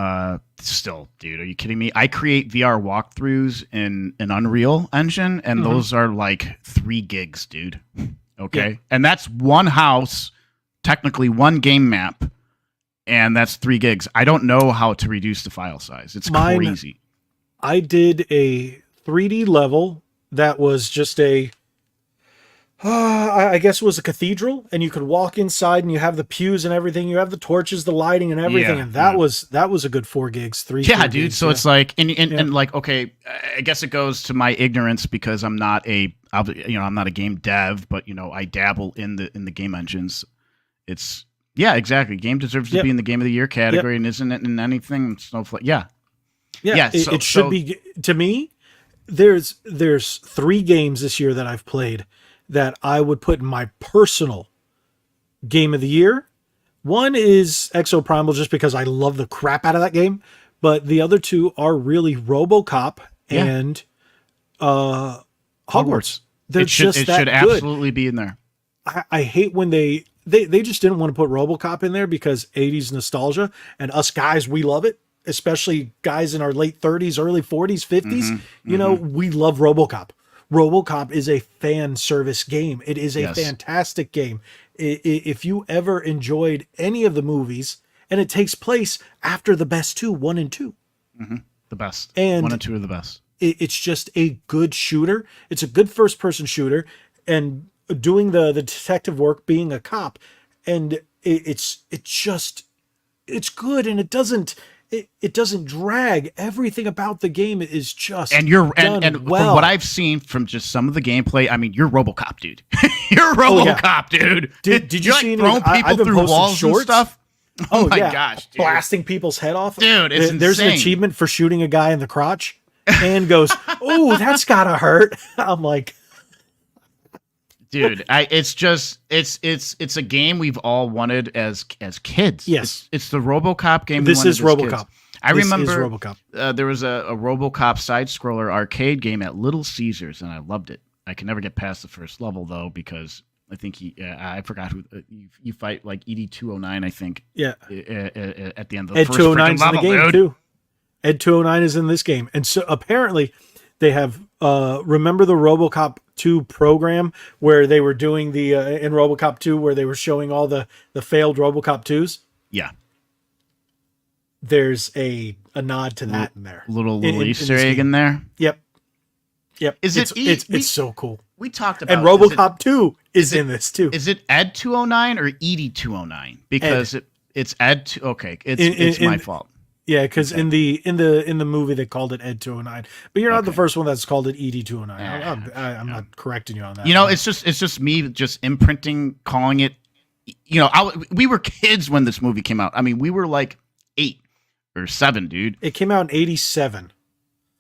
S2: still, dude, are you kidding me? I create VR walkthroughs in an Unreal Engine, and those are like 3 gigs, dude. Okay. Yeah. And that's one house, technically one game map, and that's 3 gigs. I don't know how to reduce the file size. It's crazy.
S1: I did a 3D level that was just I guess it was a cathedral, and you could walk inside and you have the pews and everything. You have the torches, the lighting and everything. Yeah, and that was a good 4 gigs, 3.
S2: Yeah, dude. Gigs, so it's like, and like, okay, I guess it goes to my ignorance because I'm not I'm not a game dev, but you know, I dabble in the game engines. It's, yeah, exactly. Game deserves to be in the game of the year category, and isn't it in anything? Snowflake. Yeah.
S1: It should be. To me, there's 3 games this year that I've played that I would put in my personal game of the year. One is Exoprimal, just because I love the crap out of that game. But the other 2 are really RoboCop and Hogwarts.
S2: It should absolutely be in there.
S1: I hate when they just didn't want to put RoboCop in there because 80s nostalgia, and us guys, we love it. Especially guys in our late 30s, early 40s, 50s. You know, we love RoboCop. RoboCop is a fan service game. It is a fantastic game. If you ever enjoyed any of the movies, and it takes place after the best 2, 1 and 2.
S2: The best.
S1: And
S2: 1 and 2 are the best.
S1: It's just a good shooter. It's a good first-person shooter, and doing the detective work, being a cop, and it's good, and it doesn't drag. Everything about the game is just
S2: and
S1: well.
S2: From what I've seen from just some of the gameplay, I mean, you're RoboCop, dude. You're RoboCop, dude.
S1: Did you see
S2: throwing people through walls and stuff? Oh my gosh, dude.
S1: Blasting people's head off,
S2: dude. It's
S1: There's
S2: insane.
S1: an achievement for shooting a guy in the crotch, and goes, "Oh, that's gotta hurt." I'm like,
S2: dude, it's a game we've all wanted as kids.
S1: Yes,
S2: it's the RoboCop game.
S1: This is RoboCop.
S2: Kids. I remember there was a RoboCop side scroller arcade game at Little Caesars, and I loved it. I could never get past the first level though because I think I forgot who you fight like REDE209. I think.
S1: Yeah.
S2: At the end of the
S1: Ed
S2: first
S1: 209
S2: freaking
S1: is in the
S2: level,
S1: game
S2: dude.
S1: too. Ed 209 is in this game, and so apparently they have. Remember the RoboCop 2 program where they were doing the in RoboCop 2 where they were showing all the failed RoboCop 2s.
S2: Yeah.
S1: There's a nod to that in there.
S2: Little Easter egg in there.
S1: Yep.
S2: It's
S1: so cool.
S2: We talked about
S1: and RoboCop 2 is in this too.
S2: Is it Ed 209 or REDE209? Because it's Ed. Okay, it's my fault.
S1: Yeah, because in the movie they called it Ed 209, but you're not the first one that's called it ED 209. I'm not correcting you on that.
S2: It's just me just imprinting, calling it. We were kids when this movie came out. I mean, we were like 8 or 7, dude.
S1: It came out in 87.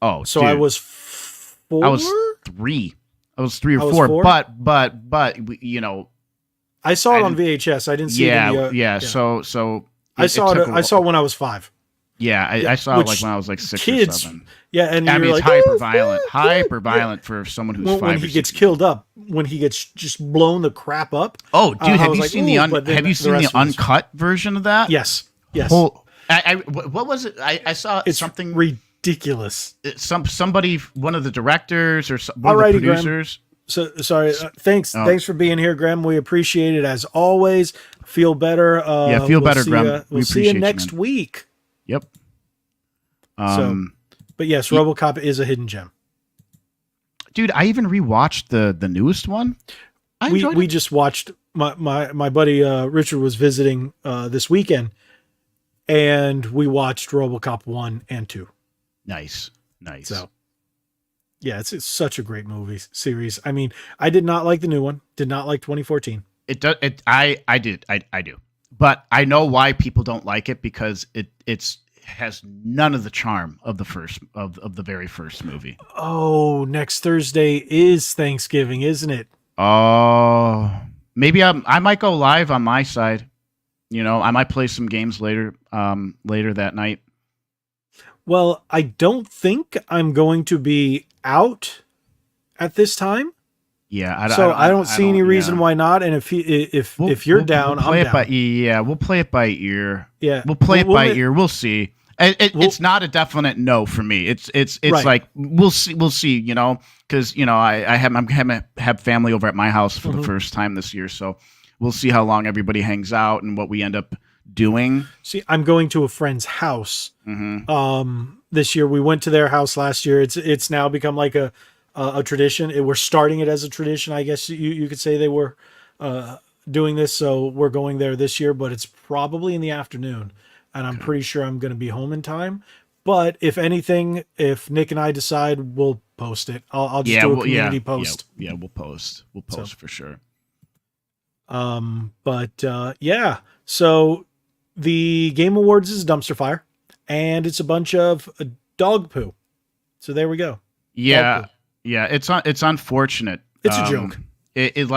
S2: Oh,
S1: so
S2: dude.
S1: I was 4.
S2: I was 3. I was 3 or 4. But
S1: I saw it on VHS. I didn't see it.
S2: So
S1: I saw it. I saw it when I was 5.
S2: Yeah, I saw it like when I was like 6 or 7.
S1: Yeah, and
S2: I mean, it's
S1: like,
S2: hyper violent for someone who's 5.
S1: When he gets killed up, when he gets just blown the crap up.
S2: Oh, dude, have you seen the uncut version of that?
S1: Yes.
S2: What was it? I saw something
S1: ridiculous.
S2: Somebody, one of the directors or one of the producers.
S1: Graham. So sorry. Thanks for being here, Graham. We appreciate it as always. Feel better.
S2: Feel better, Graham.
S1: We'll see you next week.
S2: Yep.
S1: But yes, RoboCop is a hidden gem.
S2: Dude, I even rewatched the newest one.
S1: We just watched. My buddy Richard was visiting this weekend, and we watched RoboCop 1 and 2.
S2: Nice.
S1: So, yeah, it's such a great movie series. I mean, I did not like the new one. Did not like 2014.
S2: I do. But I know why people don't like it, because it has none of the charm of the first of the very first movie.
S1: Oh, next Thursday is Thanksgiving, isn't it?
S2: Oh, maybe I might go live on my side. I might play some games later that night.
S1: Well, I don't think I'm going to be out at this time.
S2: Yeah,
S1: I don't see any reason why not. And if you're down, I'm down.
S2: We'll play it by ear.
S1: Yeah,
S2: we'll play it by ear. We'll see. It's not a definite no for me. It's right. Like we'll see. Because I'm gonna have family over at my house for the first time this year, so we'll see how long everybody hangs out and what we end up doing.
S1: See, I'm going to a friend's house. This year we went to their house last year. It's now become like a tradition. We're starting it as a tradition, I guess you could say. They were doing this, so we're going there this year, but it's probably in the afternoon, and I'm pretty sure I'm going to be home in time. But if anything, if Nick and I decide, we'll post it. I'll just do a community post.
S2: Yeah, we'll post. We'll post for sure.
S1: So the Game Awards is a dumpster fire, and it's a bunch of dog poo. So there we go.
S2: Yeah. Yeah, it's unfortunate.
S1: It's a joke.
S2: And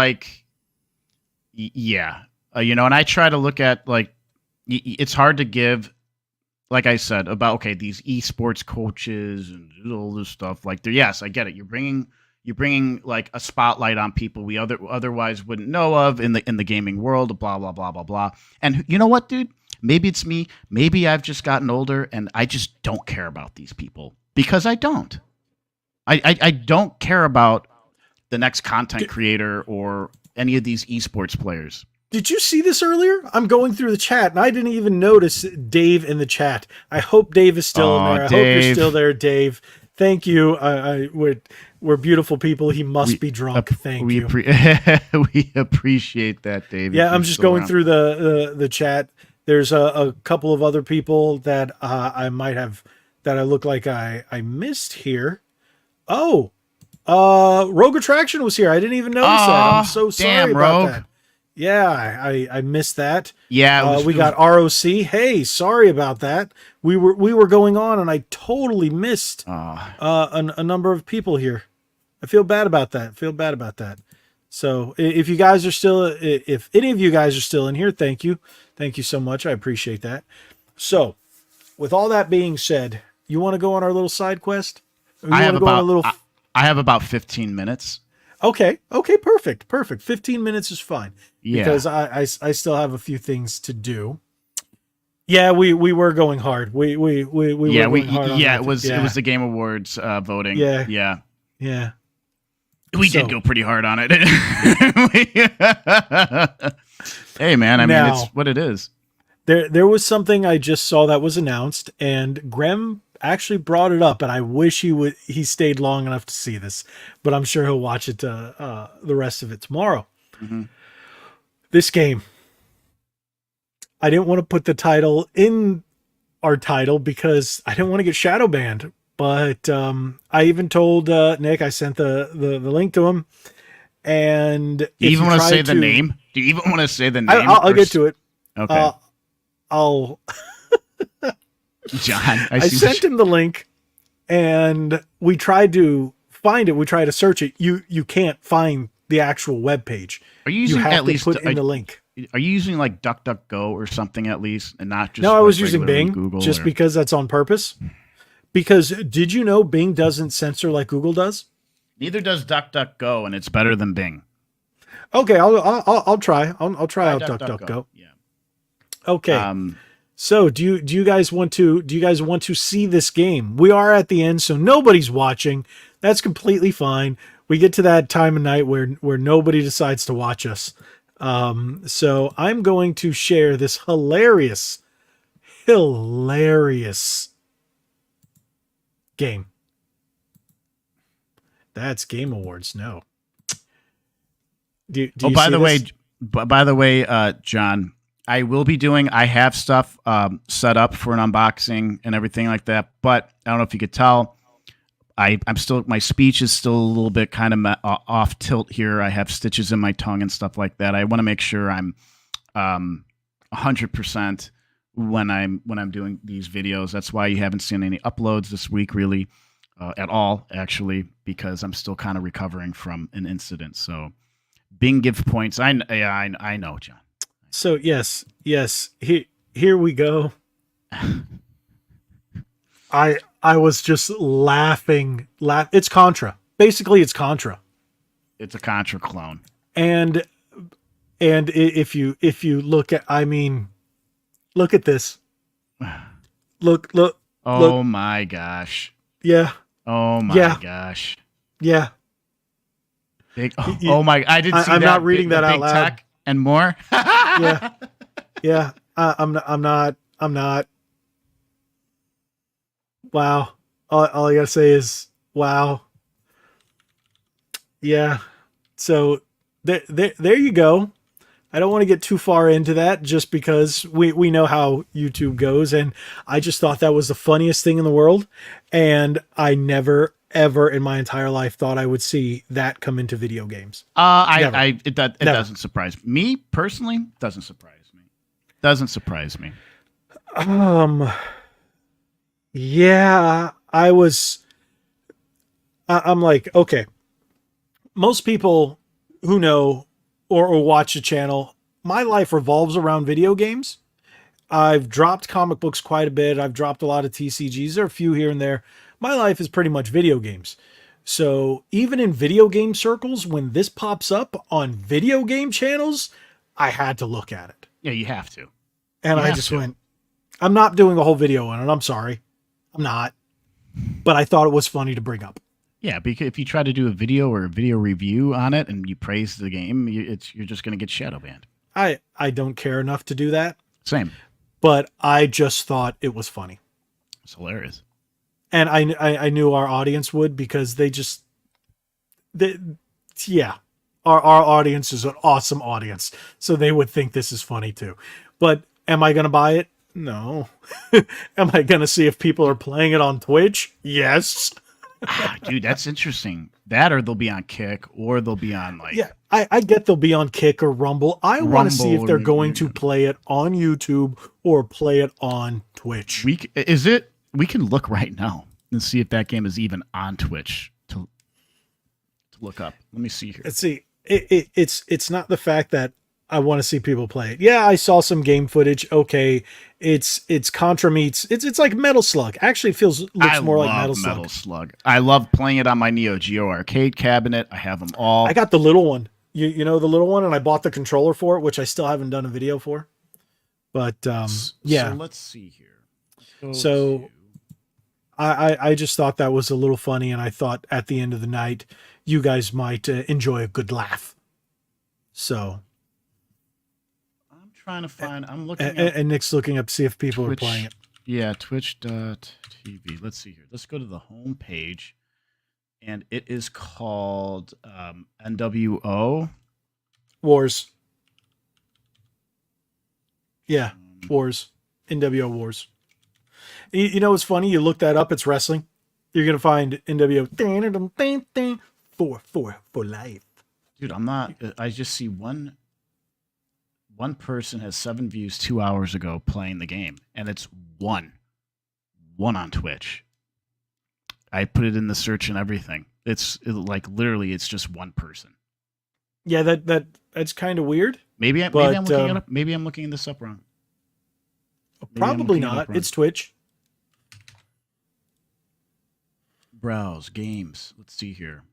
S2: I try to look at it's hard to give, like I said about these esports coaches and all this stuff. Yes, I get it. You're bringing like a spotlight on people we otherwise wouldn't know of in the gaming world. Blah blah blah blah blah. And you know what, dude? Maybe it's me. Maybe I've just gotten older and I just don't care about these people, because I don't. I don't care about the next content creator or any of these esports players.
S1: Did you see this earlier? I'm going through the chat, and I didn't even notice Dave in the chat. I hope Dave is still in there. I hope you're still there, Dave. Thank you. We're beautiful people. He must be drunk. Thank you.
S2: We appreciate that, Dave.
S1: Yeah, I'm just going through the chat. There's a couple of other people that I might have that I look like I missed here. Oh, Rogue Attraction was here. I didn't even notice that. I'm so sorry about that. Yeah, I missed that.
S2: Yeah,
S1: we got ROC. Hey, sorry about that. We were going on, and I totally missed a number of people here. I feel bad about that. So if you guys are still, if any of you guys are still in here, thank you so much. I appreciate that. So, with all that being said, you want to go on our little side quest?
S2: I have about 15 minutes.
S1: Okay. Okay. Perfect. Perfect. 15 minutes is fine
S2: Yeah.
S1: because I still have a few things to do. Yeah, we were going hard. We were going hard on that.
S2: It was the Game Awards voting.
S1: Yeah.
S2: Yeah.
S1: Yeah.
S2: We did go pretty hard on it. Hey man, I mean it's what it is.
S1: There was something I just saw that was announced, and Graham actually brought it up, and I wish he stayed long enough to see this, but I'm sure he'll watch it the rest of it tomorrow.
S2: Mm-hmm.
S1: This game, I didn't want to put the title in our title because I didn't want to get shadow banned. But I even told Nick, I sent the link to him. And
S2: do you even want to say the name? Do you even want to say the name?
S1: I'll get to it.
S2: Okay.
S1: I'll.
S2: John,
S1: I sent him the link, and we tried to find it. We tried to search it. You can't find the actual web page.
S2: Are you using
S1: at least put in the link?
S2: Are you using like DuckDuckGo or something at least, and not just?
S1: No, I was using Bing
S2: Google
S1: just because that's on purpose. Because did you know Bing doesn't censor like Google does?
S2: Neither does DuckDuckGo, and it's better than Bing.
S1: Okay, I'll try. I'll try out DuckDuckGo.
S2: Yeah.
S1: Okay. So do you guys want to see this game? We are at the end, so nobody's watching. That's completely fine. We get to that time of night where nobody decides to watch us. So I'm going to share this hilarious game. That's Game Awards. No.
S2: By the way, John, I have stuff set up for an unboxing and everything like that, but I don't know if you could tell, my speech is still a little bit kind of off tilt here. I have stitches in my tongue and stuff like that. I want to make sure I'm 100% when I'm doing these videos. That's why you haven't seen any uploads this week, really, at all, actually, because I'm still kind of recovering from an incident. So, Bing give points. I know, John.
S1: So yes, here we go. I was just laughing. It's Contra. Basically, it's Contra.
S2: It's a Contra clone.
S1: And if you look at, look at this. Look.
S2: Oh my gosh.
S1: Yeah.
S2: Oh my gosh.
S1: Yeah.
S2: Oh my! I didn't see that.
S1: I'm not reading that out loud.
S2: Tech and more.
S1: Yeah. I'm not. Wow. All I gotta say is wow. Yeah. So there you go. I don't want to get too far into that just because we know how YouTube goes, and I just thought that was the funniest thing in the world, and I never ever in my entire life thought I would see that come into video games.
S2: It doesn't surprise me personally. Doesn't surprise me.
S1: Yeah, I'm like, okay. Most people who know or watch the channel, my life revolves around video games. I've dropped comic books quite a bit. I've dropped a lot of TCGs. There are a few here and there. My life is pretty much video games. So even in video game circles, when this pops up on video game channels, I had to look at it.
S2: Yeah, you have to.
S1: And I just went, I'm not doing a whole video on it. I'm sorry. I'm not. But I thought it was funny to bring up.
S2: Yeah, because if you try to do a video or a video review on it and you praise the game, you're just going to get shadow banned.
S1: I don't care enough to do that.
S2: Same. But
S1: I just thought it was funny.
S2: It's hilarious.
S1: And I knew our audience would, because our audience is an awesome audience. So they would think this is funny too. But am I going to buy it? No. Am I going to see if people are playing it on Twitch? Yes.
S2: Dude, that's interesting. That, or they'll be on Kick, or they'll be on like...
S1: Yeah, I get they'll be on Kick or Rumble. I want to see if they're going to play it on YouTube or play it on Twitch.
S2: We can look right now and see if that game is even on Twitch to look up. Let me see here.
S1: Let's see. It's not the fact that I want to see people play it. Yeah, I saw some game footage. Okay, it's Contra meets it's like Metal Slug. Actually, it looks more like Metal Slug.
S2: Slug. I love playing it on my Neo Geo arcade cabinet. I have them all.
S1: I got the little one. You know the little one, and I bought the controller for it, which I still haven't done a video for. But yeah.
S2: So let's see here.
S1: So I just thought that was a little funny, and I thought at the end of the night you guys might enjoy a good laugh. So
S2: I'm trying to find. I'm looking.
S1: And Nick's looking up to see if people are playing it.
S2: Yeah, Twitch.tv. Let's see here. Let's go to the home page, and it is called NWO
S1: Wars. Yeah, Wars. NWO Wars. You know what's funny? You look that up, it's wrestling. You're going to find NWO for life.
S2: Dude, I'm not. I just see one person has 7 views 2 hours ago playing the game, and it's one on Twitch. I put it in the search and everything. It's like literally, it's just one person.
S1: Yeah, that's kind of weird.
S2: Maybe I'm looking it up. Maybe I'm looking this up wrong.
S1: Probably not. It's Twitch.
S2: Browse games. Let's see here.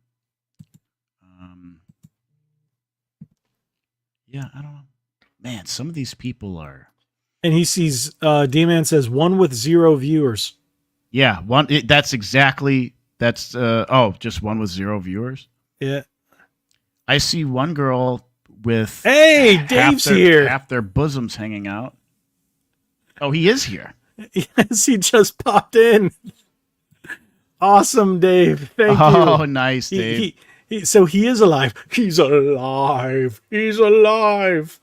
S2: Yeah, I don't know. Man, some of these people are.
S1: And he sees D-Man says 1 with 0 viewers.
S2: Yeah, one. That's exactly. That's just 1 with 0 viewers.
S1: Yeah.
S2: I see one girl with.
S1: Hey, Dave's here.
S2: Half their bosoms hanging out. Oh, he is here.
S1: Yes, he just popped in. Awesome, Dave. Thank you.
S2: Oh, nice, Dave.
S1: So he is alive. He's alive. He's alive.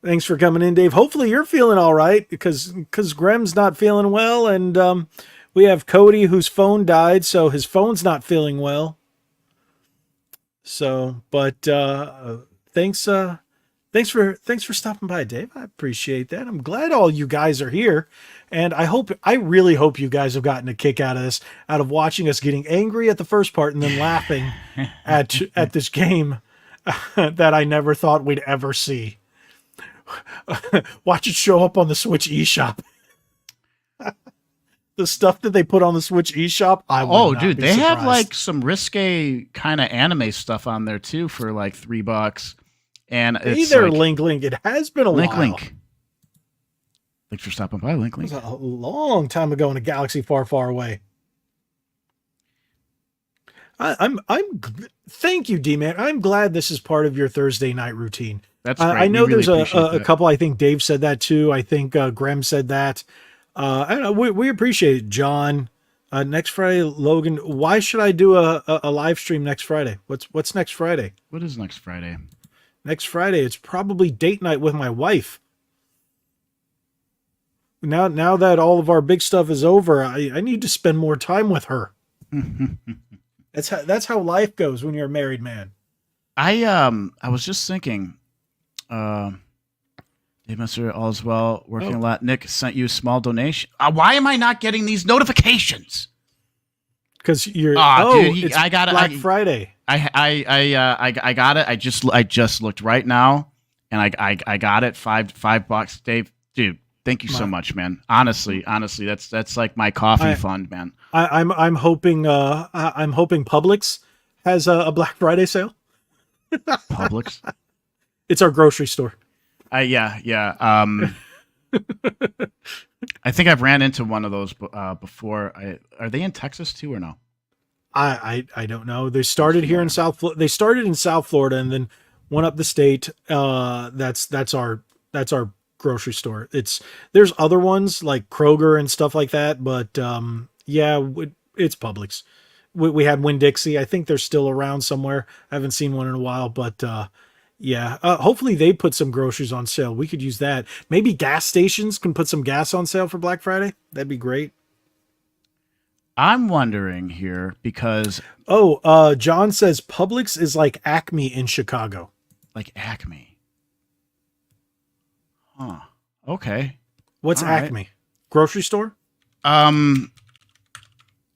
S1: Thanks for coming in, Dave. Hopefully you're feeling all right because Grem's not feeling well, and we have Cody whose phone died, so his phone's not feeling well. So, but thanks for stopping by, Dave. I appreciate that. I'm glad all you guys are here, and I really hope you guys have gotten a kick out of this, out of watching us getting angry at the first part and then laughing at this game that I never thought we'd ever see. Watch it show up on the Switch eShop. The stuff that they put on the Switch eShop.
S2: Dude, they have like some risque kind of anime stuff on there too for like $3. And it's
S1: there, like, Link. It has been a while.
S2: Link. Thanks for stopping by, Link.
S1: It was a long time ago in a galaxy far, far away. I'm thank you, D-Man. I'm glad this is part of your Thursday night routine.
S2: That's great.
S1: I know really there's a couple. I think Dave said that too. I think Graham said that. I don't know. We appreciate it, John. Next Friday, Logan. Why should I do a live stream next Friday? What's next Friday?
S2: What is next Friday?
S1: Next Friday, it's probably date night with my wife. Now that all of our big stuff is over, I need to spend more time with her. That's how life goes when you're a married man.
S2: I was just thinking, Dave Mr. All's well, working a lot. Nick sent you a small donation. Why am I not getting these notifications?
S1: Because you're
S2: dude, I got it.
S1: Black Friday.
S2: I got it. I just looked right now, and I got it. $5, Dave. Dude, thank you so much, man. Honestly, that's like my coffee fund, man.
S1: I'm hoping Publix has a Black Friday sale.
S2: Publix?
S1: It's our grocery store.
S2: Yeah. I think I've ran into one of those before. Are they in Texas too or no?
S1: I don't know. They started here in They started in South Florida and then went up the state. That's our grocery store. There's other ones like Kroger and stuff like that, but it's Publix. We had Winn-Dixie. I think they're still around somewhere. I haven't seen one in a while, but hopefully they put some groceries on sale. We could use that. Maybe gas stations can put some gas on sale for Black Friday. That'd be great.
S2: I'm wondering here because
S1: John says Publix is like Acme in Chicago.
S2: Like Acme. Huh. Okay.
S1: What's
S2: all
S1: Acme?
S2: Right.
S1: Grocery store?
S2: I'm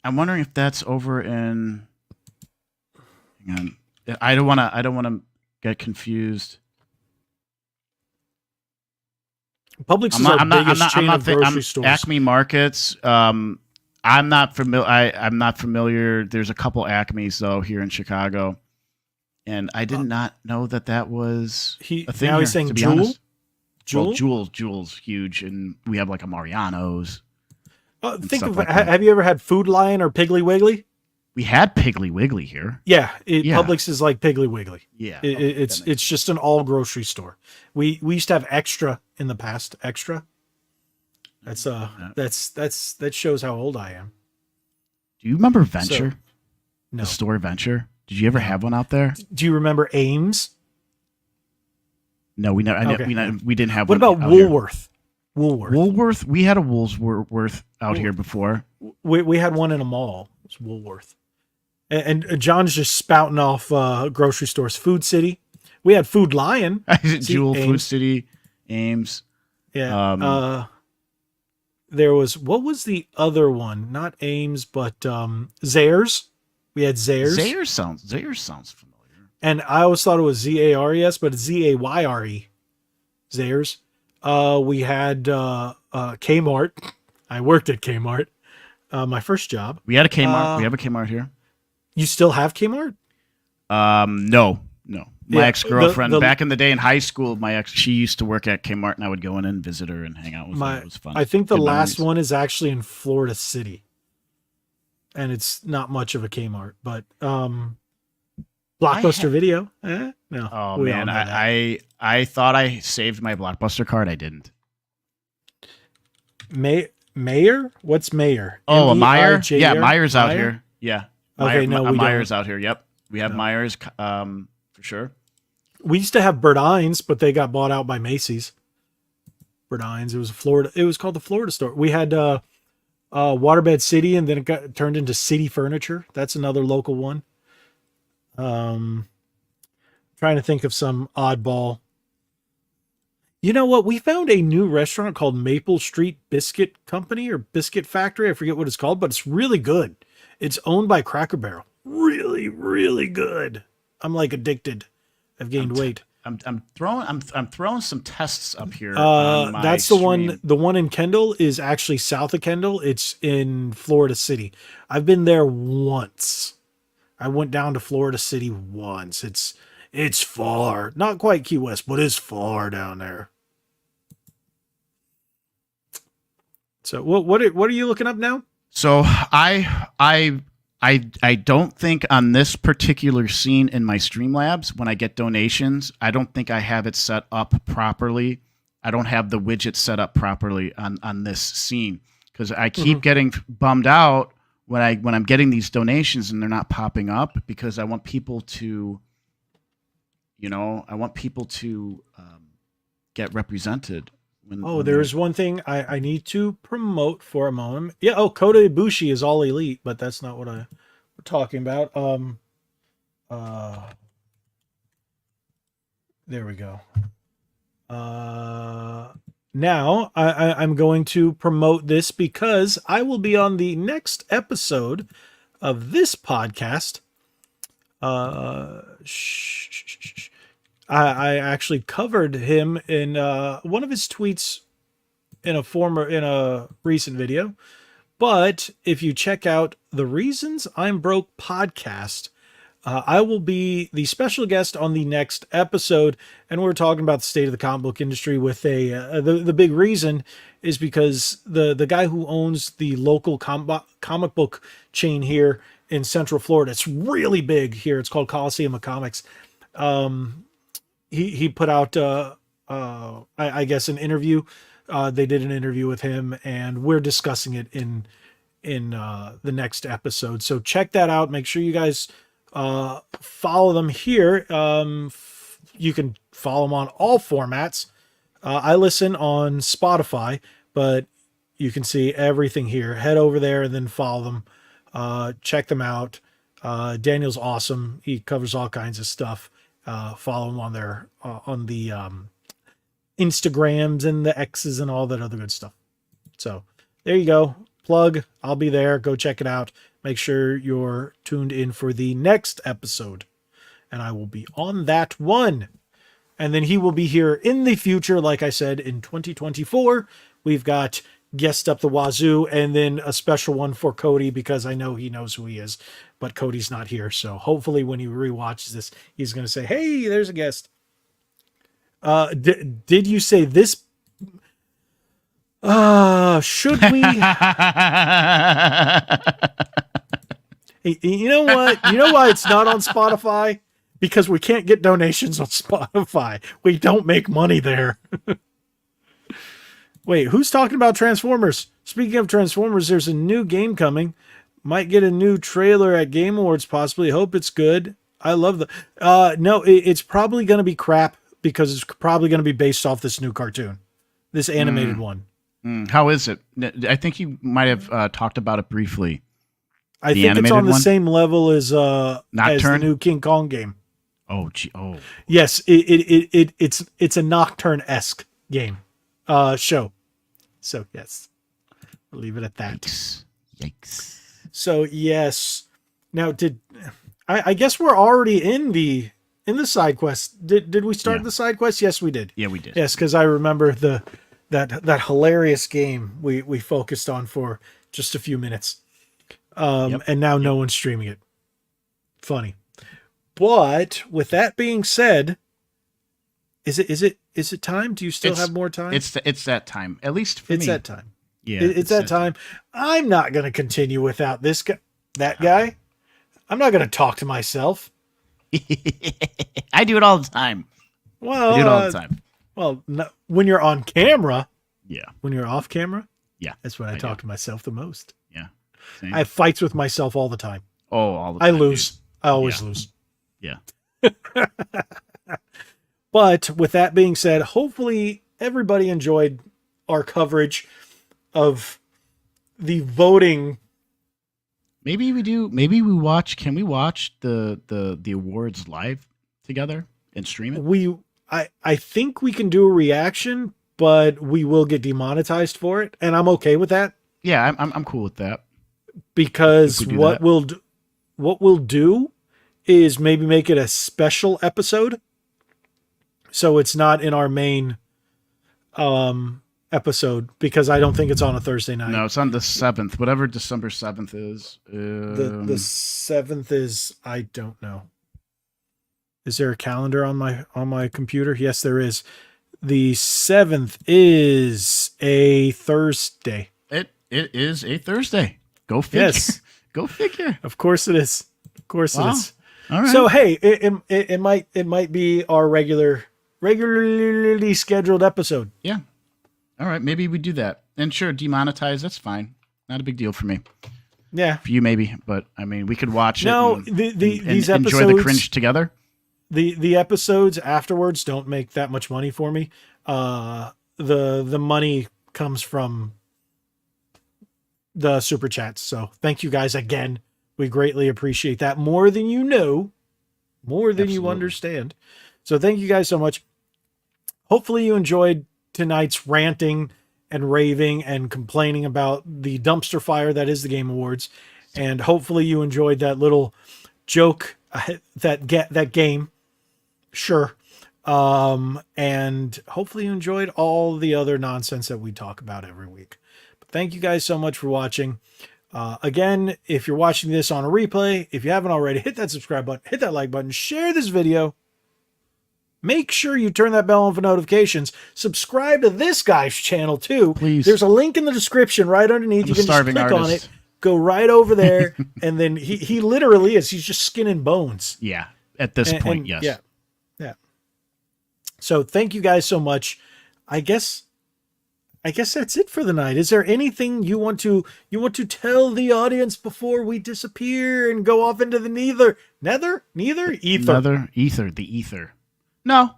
S2: wondering if that's over in. Hang on. I don't want to get confused.
S1: Publix is our biggest chain of grocery stores.
S2: Acme Markets. I'm not familiar. I'm not familiar. There's a couple Acmes though here in Chicago, and I did not know that was a thing.
S1: Now he's saying Jewel.
S2: Well, Jewel's huge, and we have like a Mariano's.
S1: Think of have you ever had Food Lion or Piggly Wiggly?
S2: We had Piggly Wiggly here.
S1: Yeah, Publix is like Piggly Wiggly.
S2: Yeah,
S1: it's just an all grocery store. We used to have Extra in the past. Extra. That shows how old I am.
S2: Do you remember Venture?
S1: No.
S2: The store Venture. Did you ever have one out there?
S1: Do you remember Ames?
S2: No, we never.
S1: Okay.
S2: We didn't have.
S1: What
S2: one
S1: about Woolworth?
S2: Woolworth. We had a Woolworth out here before.
S1: We had one in a mall. It's Woolworth. And John's just spouting off grocery stores. Food City. We had Food Lion.
S2: Jewel, Ames. Food City, Ames.
S1: Yeah. There was, what was the other one? Not Ames, but Zayres. We had Zayres.
S2: Zayres sounds familiar.
S1: And I always thought it was Zares, but it's Zayre. Zayres. We had Kmart. I worked at Kmart. My first job.
S2: We had a Kmart. We have a Kmart here.
S1: You still have Kmart?
S2: No. My ex-girlfriend back in the day in high school, she used to work at Kmart, and I would go in and visit her and hang out with her. It was fun.
S1: I think the last one is actually in Florida City, and it's not much of a Kmart, but Blockbuster Video. No.
S2: Oh man, I thought I saved my Blockbuster card. I didn't.
S1: Mayor? What's Mayor?
S2: Oh, a Meyer? Yeah, Meyer's out here. Yeah.
S1: Okay, no, we
S2: Meyer's
S1: don't.
S2: out here. Yep, we have Meyer's for sure.
S1: We used to have Burdines, but they got bought out by Macy's. Burdines. It was Florida. It was called the Florida store. We had Waterbed City, and then it got turned into City Furniture. That's another local one. Trying to think of some oddball. You know what? We found a new restaurant called Maple Street Biscuit Company or Biscuit Factory. I forget what it's called, but it's really good. It's owned by Cracker Barrel. Really, really good. I'm like addicted. I've gained weight.
S2: I'm throwing some tests up here.
S1: That's the one. The one in Kendall is actually south of Kendall. It's in Florida City. I've been there once. I went down to Florida City once. It's far. Not quite Key West, but it's far down there. So what are you looking up now?
S2: So I don't think on this particular scene in my Streamlabs, when I get donations, I don't think I have it set up properly. I don't have the widget set up properly on this scene because I keep getting bummed out when I'm getting these donations and they're not popping up because I want people to, get represented.
S1: There's one thing I need to promote for a moment. Yeah. Oh, Kota Ibushi is all elite, but that's not what we're talking about. There we go. Now I'm going to promote this because I will be on the next episode of this podcast. I actually covered him in one of his tweets in a recent video. But if you check out the Reasons I'm Broke podcast, I will be the special guest on the next episode, and we're talking about the state of the comic book industry. With the big reason is because the guy who owns the local comic book chain here in Central Florida, it's really big here. It's called Coliseum of Comics. He put out I guess an interview. They did an interview with him, and we're discussing it in the next episode. So check that out. Make sure you guys follow them here. You can follow them on all formats. I listen on Spotify, but you can see everything here. Head over there and then follow them. Check them out. Daniel's awesome. He covers all kinds of stuff. Follow him on their on the Instagrams and the X's and all that other good stuff. So there you go. Plug. I'll be there. Go check it out. Make sure you're tuned in for the next episode, and I will be on that one. And then he will be here in the future, like I said, in 2024. We've got guest up the wazoo, and then a special one for Cody because I know he knows who he is, but Cody's not here. So hopefully when he rewatches this, he's going to say, hey, there's a guest. Did you say this? Should we? You know what? You know why it's not on Spotify? Because we can't get donations on Spotify. We don't make money there. Wait, who's talking about Transformers? Speaking of Transformers, there's a new game coming. Might get a new trailer at Game Awards, possibly. Hope it's good. I love the... no, it's probably going to be crap because it's probably going to be based off this new cartoon. This animated one.
S2: How is it? I think you might have talked about it briefly.
S1: I think it's on the same level as the new King Kong game.
S2: Oh, gee, oh.
S1: Yes, it's a Nocturne-esque game, show. So yes, we'll leave it at that.
S2: Yikes.
S1: So yes, now I guess we're already in the side quest. Did we start the side quest? Yes, we did.
S2: Yeah, we did.
S1: Yes, because I remember that hilarious game we focused on for just a few minutes. And now no one's streaming it. Funny. But with that being said, is it time? Do you still have more time?
S2: It's that time. At least for me.
S1: It's that time.
S2: Yeah.
S1: It's that time. I'm not going to continue without that guy. I'm not going to talk to myself.
S2: I do it all the time.
S1: Well,
S2: I do it all the time.
S1: Well, no, when you're on camera.
S2: Yeah.
S1: When you're off camera.
S2: Yeah.
S1: That's when I talk to myself the most.
S2: Yeah. Same.
S1: I have fights with myself all the time.
S2: Oh, all the time.
S1: I lose. Dude. I always lose.
S2: Yeah.
S1: But with that being said, hopefully everybody enjoyed our coverage of the voting.
S2: Maybe we do. Maybe we watch. Can we watch the awards live together and stream it?
S1: I think we can do a reaction, but we will get demonetized for it, and I'm okay with that.
S2: Yeah, I'm cool with that.
S1: Because what we'll do is maybe make it a special episode, so it's not in our main episode, because I don't think it's on a Thursday night.
S2: No, it's on the 7th, whatever December 7th is.
S1: The 7th is, I don't know. Is there a calendar on my computer? Yes, there is. The 7th is a Thursday.
S2: It is a Thursday. Go figure.
S1: Yes.
S2: Go figure.
S1: Of course it is. Of course it is.
S2: All right.
S1: So hey, it might be our regularly scheduled episode.
S2: Yeah. All right. Maybe we do that. And sure, demonetize. That's fine. Not a big deal for me.
S1: Yeah.
S2: For you maybe, but I mean, we could watch
S1: it. These episodes,
S2: enjoy the cringe together.
S1: The episodes afterwards don't make that much money for me. The money comes from the super chats. So thank you guys again. We greatly appreciate that, more than you know, more than you understand. So thank you guys so much. Hopefully you enjoyed tonight's ranting and raving and complaining about the dumpster fire that is the Game Awards. And hopefully you enjoyed that little joke, that game. Sure. And hopefully you enjoyed all the other nonsense that we talk about every week. But thank you guys so much for watching. Again, if you're watching this on a replay, if you haven't already, hit that subscribe button, hit that like button, share this video. Make sure you turn that bell on for notifications. Subscribe to this guy's channel too.
S2: Please.
S1: There's a link in the description right underneath. You can just click on it, go right over there, and then he literally is. He's just skin and bones.
S2: Yeah. At this point, yes.
S1: Yeah. Yeah. So thank you guys so much. I guess that's it for the night. Is there anything you want to tell the audience before we disappear and go off into the ether?
S2: The ether. No,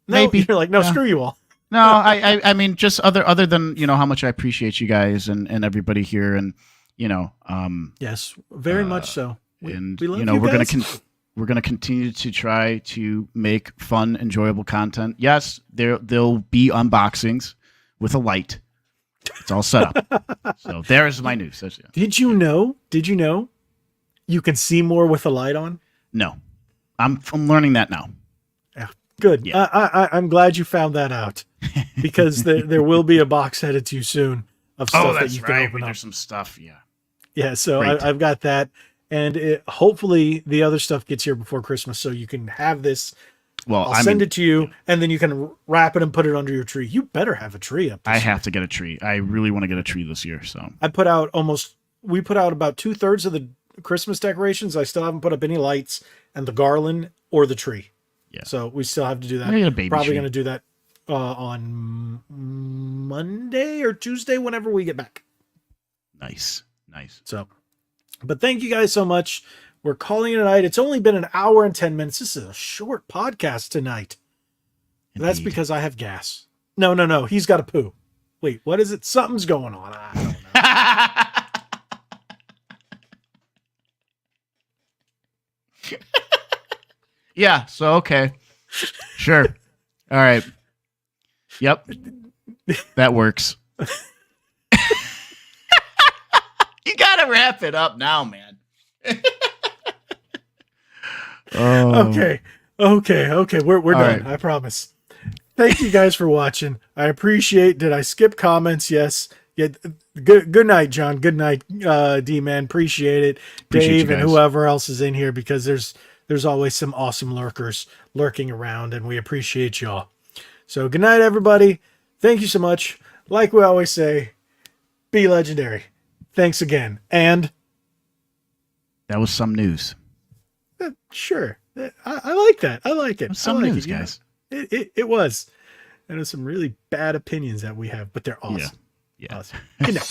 S2: maybe
S1: you're like, no, screw you all.
S2: No, I mean, just other than, how much I appreciate you guys and everybody here, and
S1: yes, very much so. We love you
S2: we're gonna continue to try to make fun, enjoyable content. Yes, there'll be unboxings with a light. It's all set up. So there's my news.
S1: Did you know you can see more with a light on?
S2: No, I'm learning that now.
S1: Yeah. Good.
S2: Yeah.
S1: I'm glad you found that out because there will be a box headed to you soon of stuff that you can open up.
S2: There's some stuff. Yeah.
S1: Yeah. So I've got that. And hopefully the other stuff gets here before Christmas so you can have this.
S2: Well,
S1: I'll send it to you, and then you can wrap it and put it under your tree. You better have a tree up this year.
S2: have to get a tree. I really want to get a tree this year. So
S1: we put out about 2/3 of the Christmas decorations. I still haven't put up any lights and the garland or the tree.
S2: Yeah.
S1: So we still have to do that. Probably going to do that on Monday or Tuesday, whenever we get back.
S2: Nice.
S1: So, but thank you guys so much. We're calling it a night. It's only been an hour and 10 minutes. This is a short podcast tonight.
S2: Indeed.
S1: That's because I have gas. No. He's got a poo. Wait, what is it? Something's going on. I don't know.
S2: Yeah. So, okay. Sure. All right. Yep. That works. You got to wrap it up now, man.
S1: Okay. We're done.
S2: Right.
S1: I promise. Thank you guys for watching. I appreciate. Did I skip comments? Yes. Yeah. Good night, John. Good night, D-Man. Appreciate it. Dave and whoever else is in here, because there's always some awesome lurkers lurking around, and we appreciate y'all. So good night, everybody. Thank you so much. Like we always say, be legendary. Thanks again. And
S2: that was some news.
S1: Sure. I like that. I like it.
S2: Some news, guys.
S1: It was. And there's some really bad opinions that we have, but they're awesome.
S2: Yeah.
S1: Awesome. Good night.